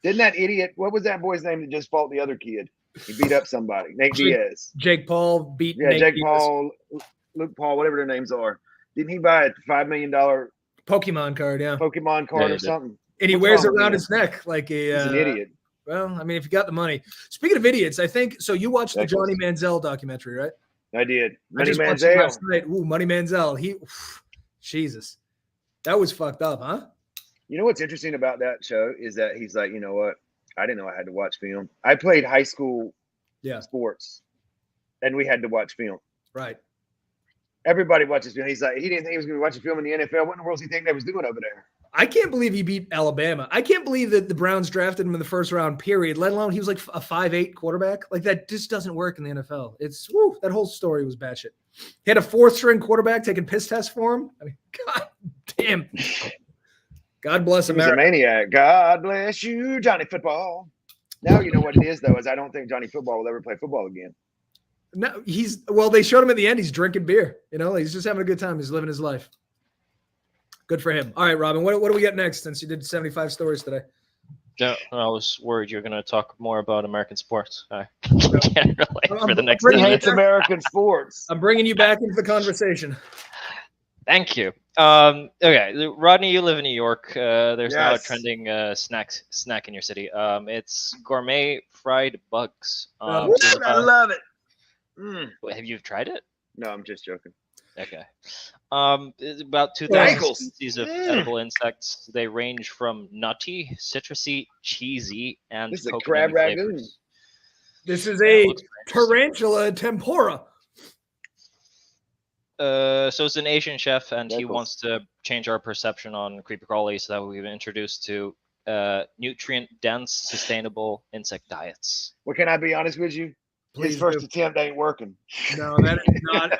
Didn't that idiot? What was that boy's name that just fought the other kid? He beat up somebody. Nate Diaz. Jake Paul beat. Yeah, Nate Jake Diaz. Paul, Luke Paul, whatever their names are. Didn't he buy a $5 million Pokemon card? Yeah, Pokemon card or something. And he wears it around his neck like a. He's an idiot. Well, I mean, if you got the money. Speaking of idiots, I think so. You watched the Johnny Manziel documentary, right? I did. Money Manziel. Last night. Ooh, Money Manziel. Jesus, that was fucked up, huh? You know what's interesting about that show is that he's like, you know what? I didn't know I had to watch film. I played high school sports, and we had to watch film. Right. Everybody watches film. He's like, he didn't think he was going to be watching film in the NFL. What in the world does he think they was doing over there? I can't believe he beat Alabama. I can't believe that the Browns drafted him in the first round, period, let alone he was like a 5'8" quarterback. Like, that just doesn't work in the NFL. That whole story was batshit. He had a 4th-string quarterback taking piss tests for him. I mean, God damn. God bless America. He's a maniac. God bless you, Johnny Football. Now you know what it is, though, is I don't think Johnny Football will ever play football again. No, they showed him at the end. He's drinking beer. You know, he's just having a good time. He's living his life. Good for him. All right, Robin, what do we get next since you did 75 stories today? Yeah, I was worried you were going to talk more about American sports. I can't relate for the next He hates American sports. I'm bringing you back into the conversation. Thank you. Okay, Rodney, you live in New York. There's now a trending snack in your city. It's gourmet fried bugs. I love it. Have you tried it? No, I'm just joking. Okay. It's about 2,000 species of edible insects. They range from nutty, citrusy, cheesy, and this is a crab ragoon. Flavors. This is a tarantula tempura. So it's an Asian chef, and he wants to change our perception on creepy crawly so that we've been introduced to nutrient-dense, sustainable insect diets. Well, can I be honest with you? His first attempt ain't working. No, that is not.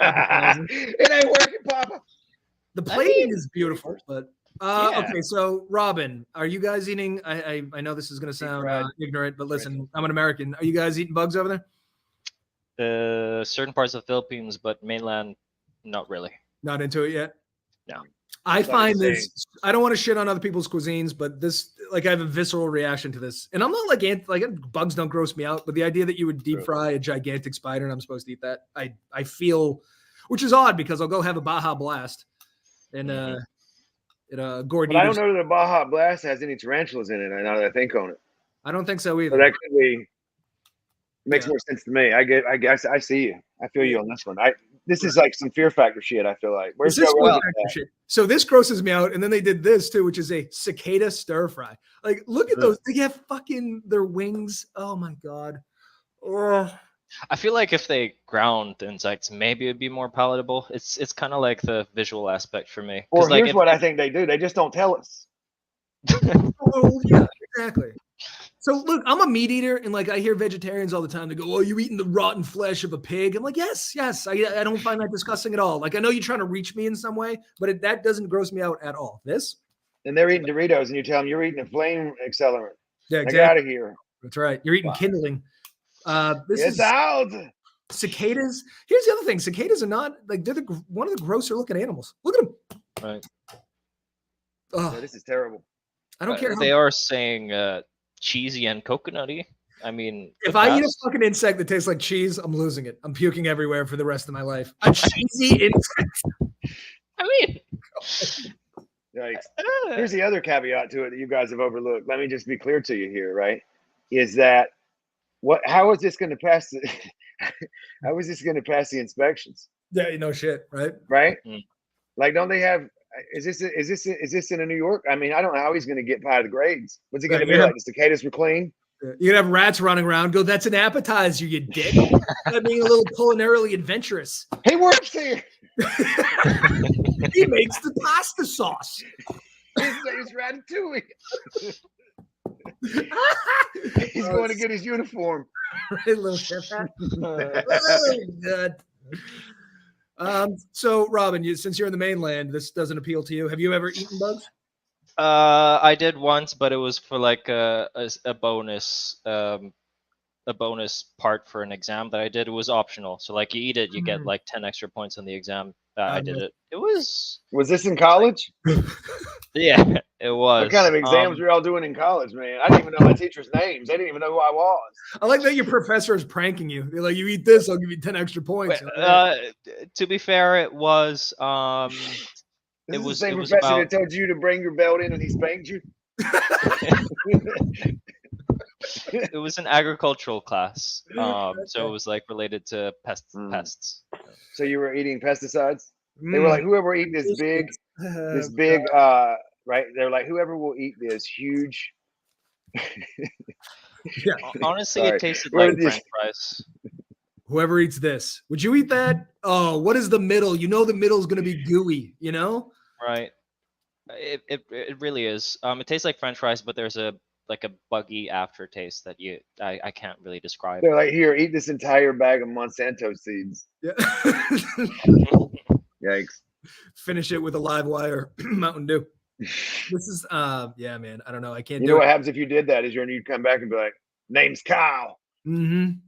It ain't working, Papa. The plating is beautiful, but okay. So, Robin, are you guys eating? I know this is going to sound ignorant, but listen, I'm an American. Are you guys eating bugs over there? Certain parts of the Philippines, but mainland, not really. Not into it yet. No. I find this. I don't want to shit on other people's cuisines, but this, like, I have a visceral reaction to this. And I'm not like bugs don't gross me out, but the idea that you would deep fry a gigantic spider and I'm supposed to eat that, I feel, which is odd because I'll go have a Baja Blast and Gordita. But I don't know that a Baja Blast has any tarantulas in it. Now that I think on it, I don't think so either. So that could be. Makes more sense to me. I guess I see you. I feel you on this one. This is like some Fear Factor shit, I feel like. Where's this Fear Factor shit? So this grosses me out. And then they did this too, which is a cicada stir fry. Like, look at those. They have fucking their wings. Oh my God. Oh. I feel like if they ground the insects, maybe it'd be more palatable. It's kind of like the visual aspect for me. Or here's what I think they do. They just don't tell us. Oh, yeah, exactly. So look, I'm a meat eater, and like I hear vegetarians all the time. They go, "Oh, you eating the rotten flesh of a pig?" I'm like, "Yes. I don't find that disgusting at all. Like, I know you're trying to reach me in some way, but that doesn't gross me out at all." This? And they're eating Doritos, and you tell them you're eating a flame accelerant. Yeah, exactly. Get out of here. That's right. You're eating kindling. This is out. Cicadas. Here's the other thing: cicadas are not like they're one of the grosser looking animals. Look at them. Right. Yeah, this is terrible. I don't care. They are saying cheesy and coconutty. I mean, if I eat a fucking insect that tastes like cheese, I'm losing it. I'm puking everywhere for the rest of my life. A cheesy insect. I mean, yikes. Here's the other caveat to it that you guys have overlooked. Let me just be clear to you here, right? Is that how is this going to pass? How is this going to pass the inspections? Yeah, you know shit, right? Right? Like, don't they have? Is this in New York? I mean, I don't know how he's going to get by the grades. What's he going to Right, be like? The cicadas were clean. You're gonna have rats running around. Go, that's an appetizer, you dick. That being a little culinarily adventurous. He works here. He makes the pasta sauce. His name's Ratatouille. He's going to get his uniform. Right, little God. So, Robin, since you're in the mainland, this doesn't appeal to you. Have you ever eaten bugs? I did once, but it was for like a bonus part for an exam that I did. It was optional, so like you eat it, you get like 10 extra points on the exam. I did it. It was. Was this in college? Yeah, it was. What kind of exams were y'all doing in college, man? I didn't even know my teachers' names. They didn't even know who I was. I like that your professor is pranking you. They're like, you eat this, I'll give you 10 extra points. To be fair, it was. This is the same professor that told you to bring your belt in and he spanked you? It was an agricultural class. So it was like related to pests. So you were eating pesticides? They were like, whoever eat this big, right? They're like, whoever will eat this huge. Yeah. Honestly, it tasted like French fries. Whoever eats this, would you eat that? Oh, what is the middle? You know, the middle is going to be gooey, you know? Right. It really is. It tastes like French fries, but there's a buggy aftertaste that I can't really describe. They're like, here, eat this entire bag of Monsanto seeds. Yeah. Yikes. Finish it with a live wire Mountain Dew. This is yeah, man. I don't know. I can't You know what happens if you did that is you'd come back and be like, name's Kyle. Mm-hmm.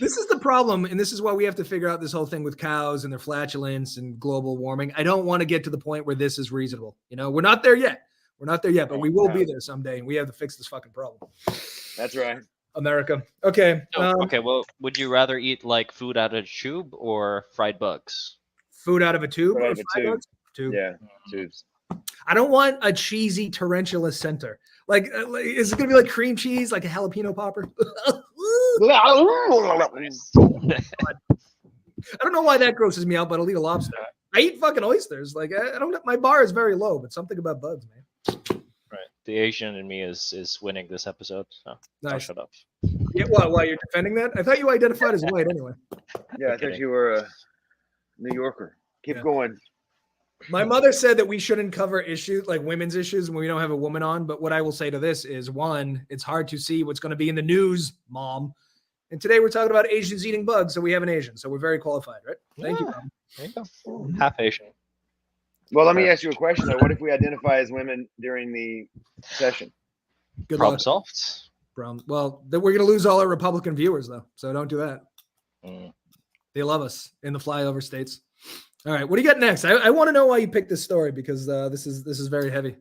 This is the problem, and this is why we have to figure out this whole thing with cows and their flatulence and global warming. I don't want to get to the point where this is reasonable. You know, we're not there yet. But we will be there someday, and we have to fix this fucking problem. That's right. America. Okay. Okay. Well, would you rather eat like food out of a tube or fried bugs? Food out of a tube? Out of a tube. Tube. Yeah, tubes. I don't want a cheesy tarantula center. Like, is it gonna be like cream cheese, like a jalapeno popper? I don't know why that grosses me out, but I'll eat a lobster. I eat fucking oysters. Like, I don't. My bar is very low, but something about bugs, man. Right. The Asian in me is winning this episode. So nice. I'll shut up. Yeah. Why you're defending that? I thought you identified as white anyway. Yeah, I thought you were a New Yorker. Keep going. My mother said that we shouldn't cover issues like women's issues when we don't have a woman on. But what I will say to this is, one, it's hard to see what's going to be in the news, Mom. And today we're talking about Asians eating bugs, so we have an Asian. So we're very qualified, right? Thank you, Mom. There you go. Half Asian. Well, let me ask you a question, though. What if we identify as women during the session? Good Problem luck. solved. Well, then we're going to lose all our Republican viewers, though. So don't do that. Mm. They love us in the flyover states. All right, what do you got next? I want to know why you picked this story because this is very heavy.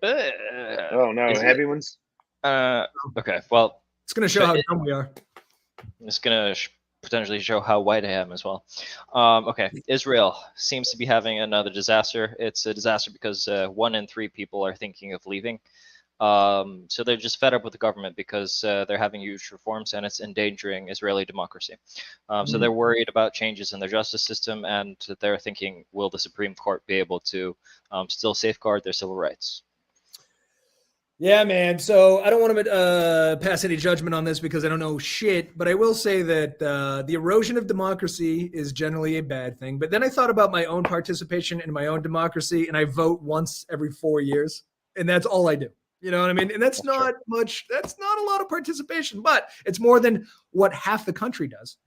Oh no, heavy ones. Okay, well, it's going to show how dumb we are. It's going to potentially show how white I am as well. Okay, Israel seems to be having another disaster. It's a disaster because 1 in 3 people are thinking of leaving. So they're just fed up with the government because they're having huge reforms and it's endangering Israeli democracy. So they're worried about changes in their justice system and they're thinking, will the Supreme Court be able to still safeguard their civil rights? Yeah, man. So I don't want to pass any judgment on this because I don't know shit, but I will say that the erosion of democracy is generally a bad thing. But then I thought about my own participation in my own democracy and I vote once every 4 years and that's all I do. You know what I mean? And that's not much. That's not a lot of participation, but it's more than what half the country does.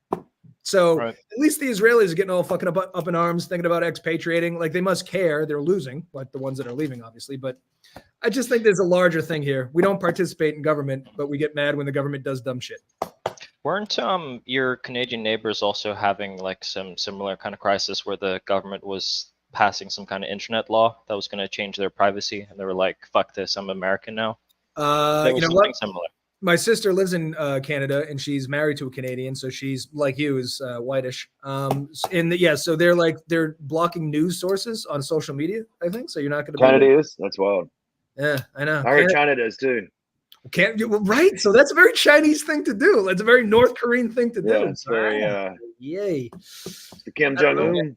So at least the Israelis are getting all fucking up in arms, thinking about expatriating. Like they must care. They're losing, like the ones that are leaving, obviously. But I just think there's a larger thing here. We don't participate in government, but we get mad when the government does dumb shit. Weren't your Canadian neighbors also having like some similar kind of crisis where the government was passing some kind of internet law that was going to change their privacy, and they were like, "Fuck this, I'm American now." You know what? Similar. My sister lives in Canada, and she's married to a Canadian, so she's like you, is whitish. So they're blocking news sources on social media. I think so. You're not going to. Canada is. That's wild. Yeah, I know. I heard China does too. Right. So that's a very Chinese thing to do. It's a very North Korean thing to do. Yeah, it's very. Yay. The Kim Jong-un.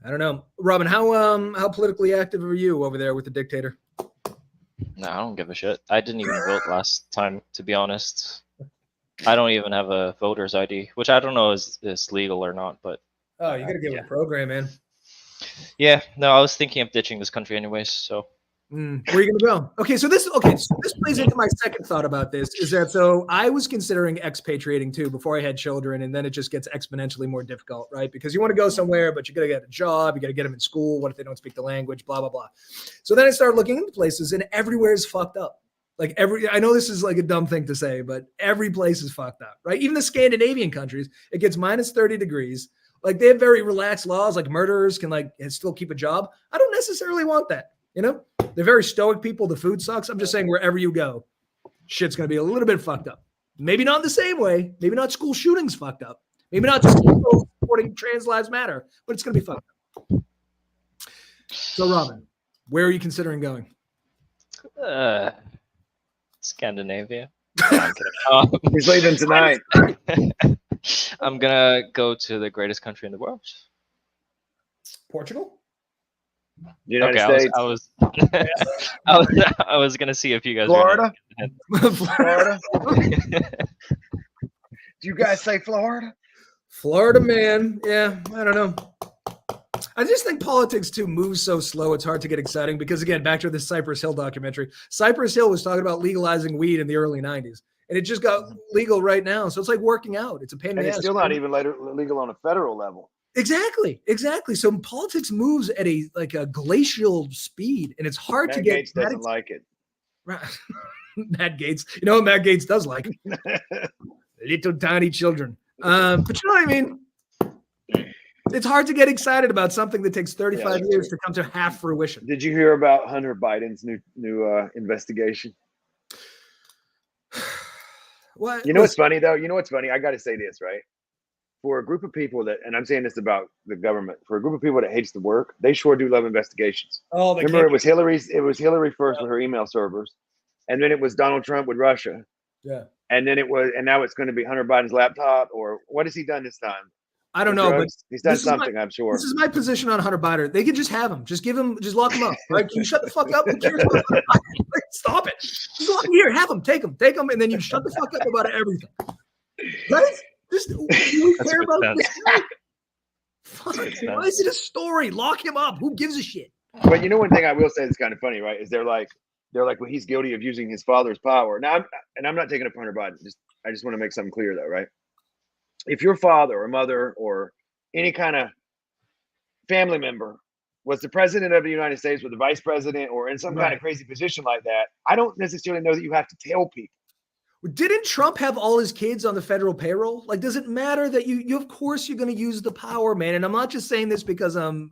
I don't know, Robin. How politically active are you over there with the dictator? No, I don't give a shit. I didn't even vote last time, to be honest. I don't even have a voter's ID, which I don't know is legal or not. But oh, you gotta get with the program, man. Yeah, no, I was thinking of ditching this country anyways. So where are you gonna go? Okay, so this plays into my second thought about this. Is that so? I was considering expatriating too before I had children, and then it just gets exponentially more difficult, right? Because you want to go somewhere, but you gotta get a job, you gotta get them in school. What if they don't speak the language? Blah blah blah. So then I started looking into places, and everywhere is fucked up. Like I know this is like a dumb thing to say, but every place is fucked up, right? Even the Scandinavian countries, it gets minus 30 degrees. Like they have very relaxed laws, like murderers can like still keep a job. I don't necessarily want that. You know, they're very stoic people. The food sucks. I'm just saying wherever you go, shit's going to be a little bit fucked up. Maybe not the same way. Maybe not school shootings fucked up. Maybe not just people supporting Trans Lives Matter, but it's going to be fucked up. So Robin, where are you considering going? Scandinavia. He's leaving tonight. I'm gonna go to the greatest country in the world. Portugal? United States. I was gonna see if you guys. Florida. Florida. Do you guys say Florida? Florida, man. Yeah, I don't know. I just think politics too moves so slow. It's hard to get exciting because again, back to the Cypress Hill documentary. Cypress Hill was talking about legalizing weed in the early 90s. And it just got legal right now. So it's like working out. It's a pain in the ass. And it's still not even legal on a federal level. Exactly. So politics moves at a glacial speed, and it's hard to get. Gates doesn't like it. Right. Matt Gates. You know what Matt Gates does like? Little tiny children. But you know what I mean? It's hard to get excited about something that takes 35 years to come to half fruition. Did you hear about Hunter Biden's new investigation? What? You know what's funny though? You know what's funny? I got to say this, right? For a group of people that, and I'm saying this about the government, for a group of people that hates the work, they sure do love investigations. Oh, remember it was Hillary first with her email servers, and then it was Donald Trump with Russia. Yeah. And then now it's going to be Hunter Biden's laptop, or what has he done this time? I don't know, but he's done something, I'm sure. This is my position on Hunter Biden. They could just have him. Just lock him up. Right? Can you shut the fuck up? Who cares about Hunter Biden? Like, stop it. Just lock him here. Have him. Take him, and then you shut the fuck up about everything. Right? Just we care about this. Fuck. Why is it a story? Lock him up. Who gives a shit? But you know, one thing I will say is kind of funny, right? Is they're like, well, he's guilty of using his father's power. Now, I'm not taking up Hunter Biden. I just want to make something clear, though, right? If your father or mother or any kind of family member was the president of the United States or the vice president or in some kind of crazy position like that, I don't necessarily know that you have to tell people. Didn't Trump have all his kids on the federal payroll? Like, does it matter that you of course you're going to use the power, man? And I'm not just saying this because I'm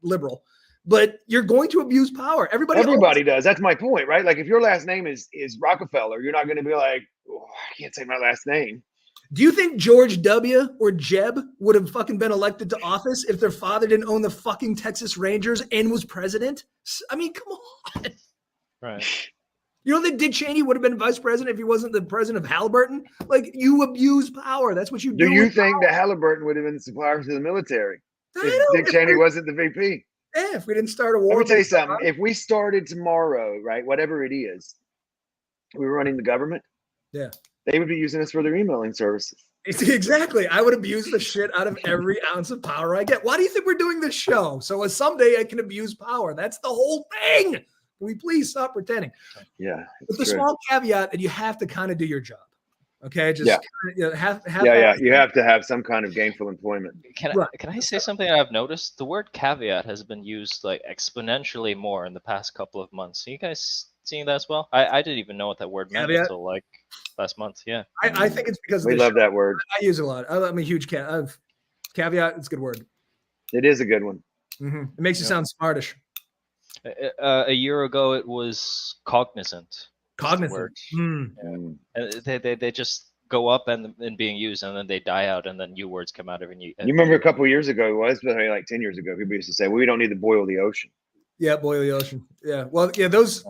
liberal, but you're going to abuse power. Everybody does. That's my point, right? Like if your last name is Rockefeller, you're not going to be like, oh, I can't say my last name. Do you think George W. or Jeb would have fucking been elected to office if their father didn't own the fucking Texas Rangers and was president? I mean, come on. Right. You don't think Dick Cheney would have been vice president if he wasn't the president of Halliburton? Like, you abuse power. That's what you do. Do you think that Halliburton would have been suppliers to the military if Dick Cheney wasn't the VP? Yeah, if we didn't start a war. Let me tell you something. If we started tomorrow, right, whatever it is, we were running the government. Yeah. They would be using us for their emailing services. Exactly. I would abuse the shit out of every ounce of power I get. Why do you think we're doing this show? So someday I can abuse power. That's the whole thing. Can we please stop pretending? Yeah. With the small caveat that you have to kind of do your job. Okay. Just you have to have some kind of gainful employment. Can I say something I've noticed? The word caveat has been used like exponentially more in the past couple of months. Are you guys seeing that as well? I didn't even know what that word meant until like last month. Yeah. I think it's because we love that word. I use it a lot. I'm a huge caveat. It's a good word. It is a good one. Mm-hmm. It makes you sound smartish. A year ago, it was cognizant. Cognizant. And they just go up and being used, and then they die out, and then new words come out of it. You remember a couple of years ago, it was like 10 years ago, people used to say, well, we don't need to boil the ocean. Yeah, boil the ocean. Yeah. Well, yeah, those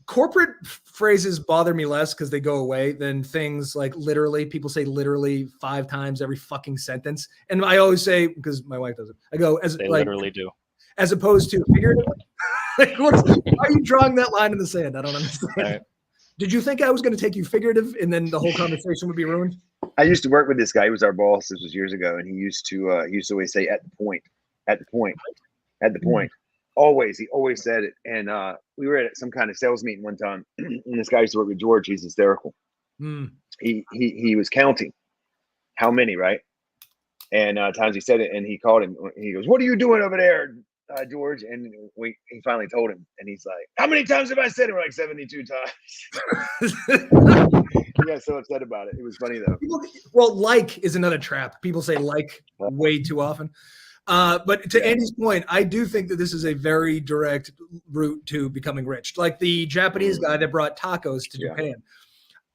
corporate phrases bother me less because they go away than things like literally. People say literally 5 times every fucking sentence. And I always say, because my wife does it, I go, they literally do. As opposed to figuratively. Why are you drawing that line in the sand? I don't understand. Right. Did you think I was going to take you figurative and then the whole conversation would be ruined? I used to work with this guy. He was our boss. This was years ago. And he used to always say, at the point, at the point, at the point. Always. He always said it. And we were at some kind of sales meeting one time. And this guy used to work with George. He's hysterical. He was counting how many, right? And times he said it, and he called him. He goes, "What are you doing over there, George?" And he finally told him, and he's like, "How many times have I said it?" We're like 72 times. He got so upset about it. It was funny though. Well, like is another trap. People say like way too often. But to Andy's point, I do think that this is a very direct route to becoming rich. Like the Japanese guy that brought tacos to Japan.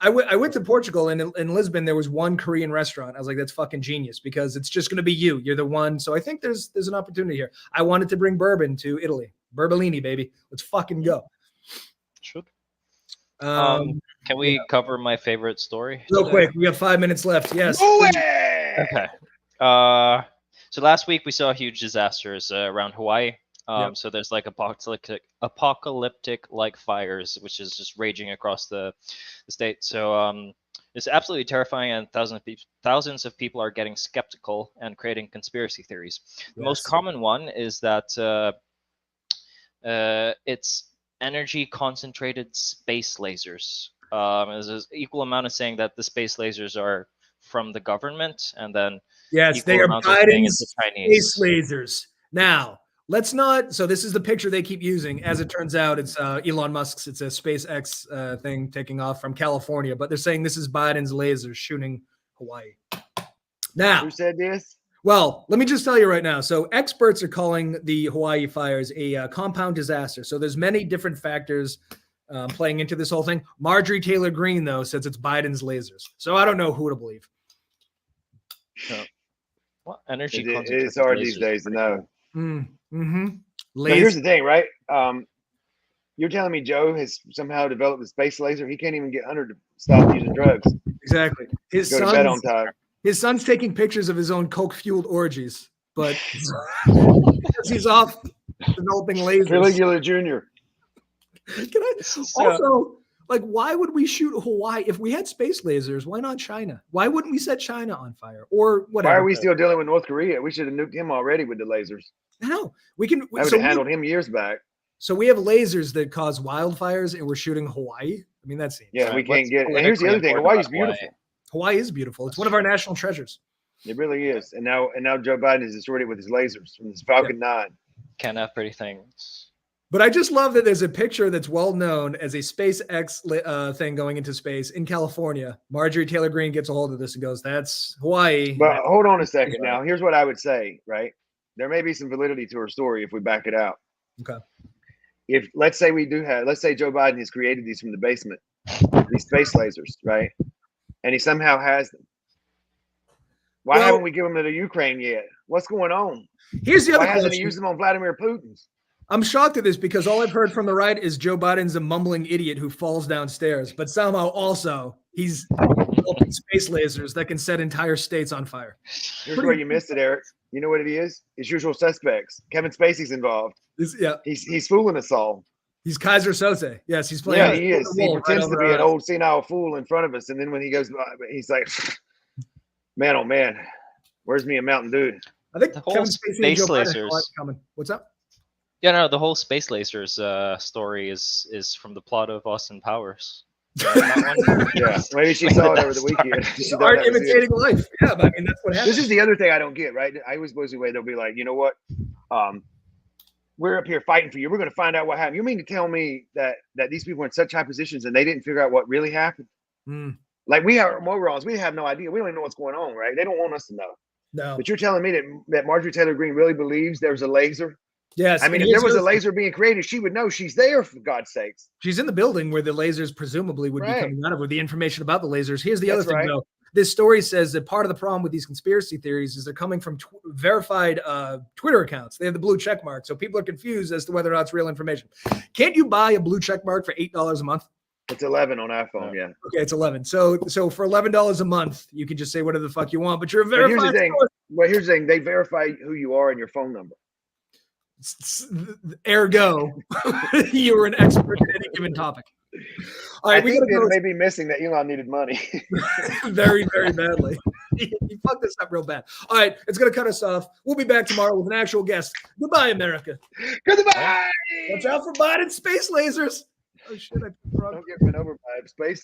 I went to Portugal, and in Lisbon, there was one Korean restaurant. I was like, that's fucking genius because it's just going to be you. You're the one. So I think there's an opportunity here. I wanted to bring bourbon to Italy. Burbellini, baby. Let's fucking go. Should. Can we cover my favorite story? Real quick. We have 5 minutes left. Yes. Okay. So last week we saw huge disasters around Hawaii. So there's like apocalyptic like fires, which is just raging across the state. So it's absolutely terrifying, and thousands of people are getting skeptical and creating conspiracy theories. The most common one is that it's energy concentrated space lasers. There's an equal amount of saying that the space lasers are from the government, and then they are Biden's space lasers. Now, let's not. So this is the picture they keep using. As it turns out, it's Elon Musk's. It's a SpaceX thing taking off from California, but they're saying this is Biden's lasers shooting Hawaii. Now, who said this? Well, let me just tell you right now. So experts are calling the Hawaii fires a compound disaster. So there's many different factors playing into this whole thing. Marjorie Taylor Greene, though, says it's Biden's lasers. So I don't know who to believe. What energy? It's hard these days to know. Now, here's the thing, right? You're telling me Joe has somehow developed a space laser? He can't even get Hunter to stop using drugs. Exactly. His go to bed on time. His son's taking pictures of his own coke-fueled orgies, but he's off developing lasers. Caligula Jr. Can I also like? Why would we shoot Hawaii if we had space lasers? Why not China? Why wouldn't we set China on fire or whatever? Why are we still dealing with North Korea? We should have nuked him already with the lasers. No, we can. I would have handled him years back. So we have lasers that cause wildfires, and we're shooting Hawaii. I mean, that seems. Yeah, we can't get. And here's the other thing: Hawaii's beautiful. Hawaii is beautiful. It's one of our national treasures. It really is. And now Joe Biden has destroyed it with his lasers from his Falcon 9. Can't have pretty things. But I just love that there's a picture that's well known as a SpaceX thing going into space in California. Marjorie Taylor Greene gets a hold of this and goes, "That's Hawaii." But hold on a second. Now, here's what I would say. Right, there may be some validity to her story if we back it out. Okay. If let's say Joe Biden has created these from the basement, these space lasers, right? And he somehow has them. Why haven't we given them to the Ukraine yet? What's going on? Here's the other question. Why hasn't he used them on Vladimir Putin's? I'm shocked at this because all I've heard from the right is Joe Biden's a mumbling idiot who falls downstairs, but somehow also he's developing space lasers that can set entire states on fire. Here's where you missed it, Eric. You know what it is? It's Usual Suspects. Kevin Spacey's involved. He's fooling us all. He's Kaiser Soze. Yes, he's playing. Yeah, he is. He pretends to be an old senile fool in front of us, and then when he goes by, he's like, "Man, oh man, where's me a Mountain Dew?" I think the whole Kevin Spacey space and Joe lasers Biden coming. What's up? Yeah, no, the whole space lasers story is from the plot of Austin Powers. Yeah, maybe she saw it over the weekend. Art imitating life. Yeah, but I mean that's what happens. This is the other thing I don't get. Right, I was supposed to wait. They'll be like, you know what? We're up here fighting for you. We're going to find out what happened. You mean to tell me that these people are in such high positions and they didn't figure out what really happened? Like we are morons. We have no idea. We don't even know what's going on, right? They don't want us to know. No. But you're telling me that Marjorie Taylor Greene really believes there's a laser? Yes. I mean, if there was a laser being created, she would know she's there, for God's sakes. She's in the building where the lasers presumably would be coming out of, with the information about the lasers. Here's the other thing, though. this story says that part of the problem with these conspiracy theories is they're coming from verified Twitter accounts. They have the blue check mark. So people are confused as to whether or not it's real information. Can't you buy a blue check mark for $8 a month? It's 11 on iPhone, yeah. Okay, it's 11. So for $11 a month, you can just say whatever the fuck you want, but you're a verified source. Well, here's the thing. They verify who you are and your phone number. Ergo, you were an expert in any given topic. All right, I think it may be missing that Elon needed money. Very, very badly. He fucked this up real bad. All right, it's going to cut us off. We'll be back tomorrow with an actual guest. Goodbye, America. Goodbye. Watch out for Biden space lasers. Oh, shit. Don't get run over by space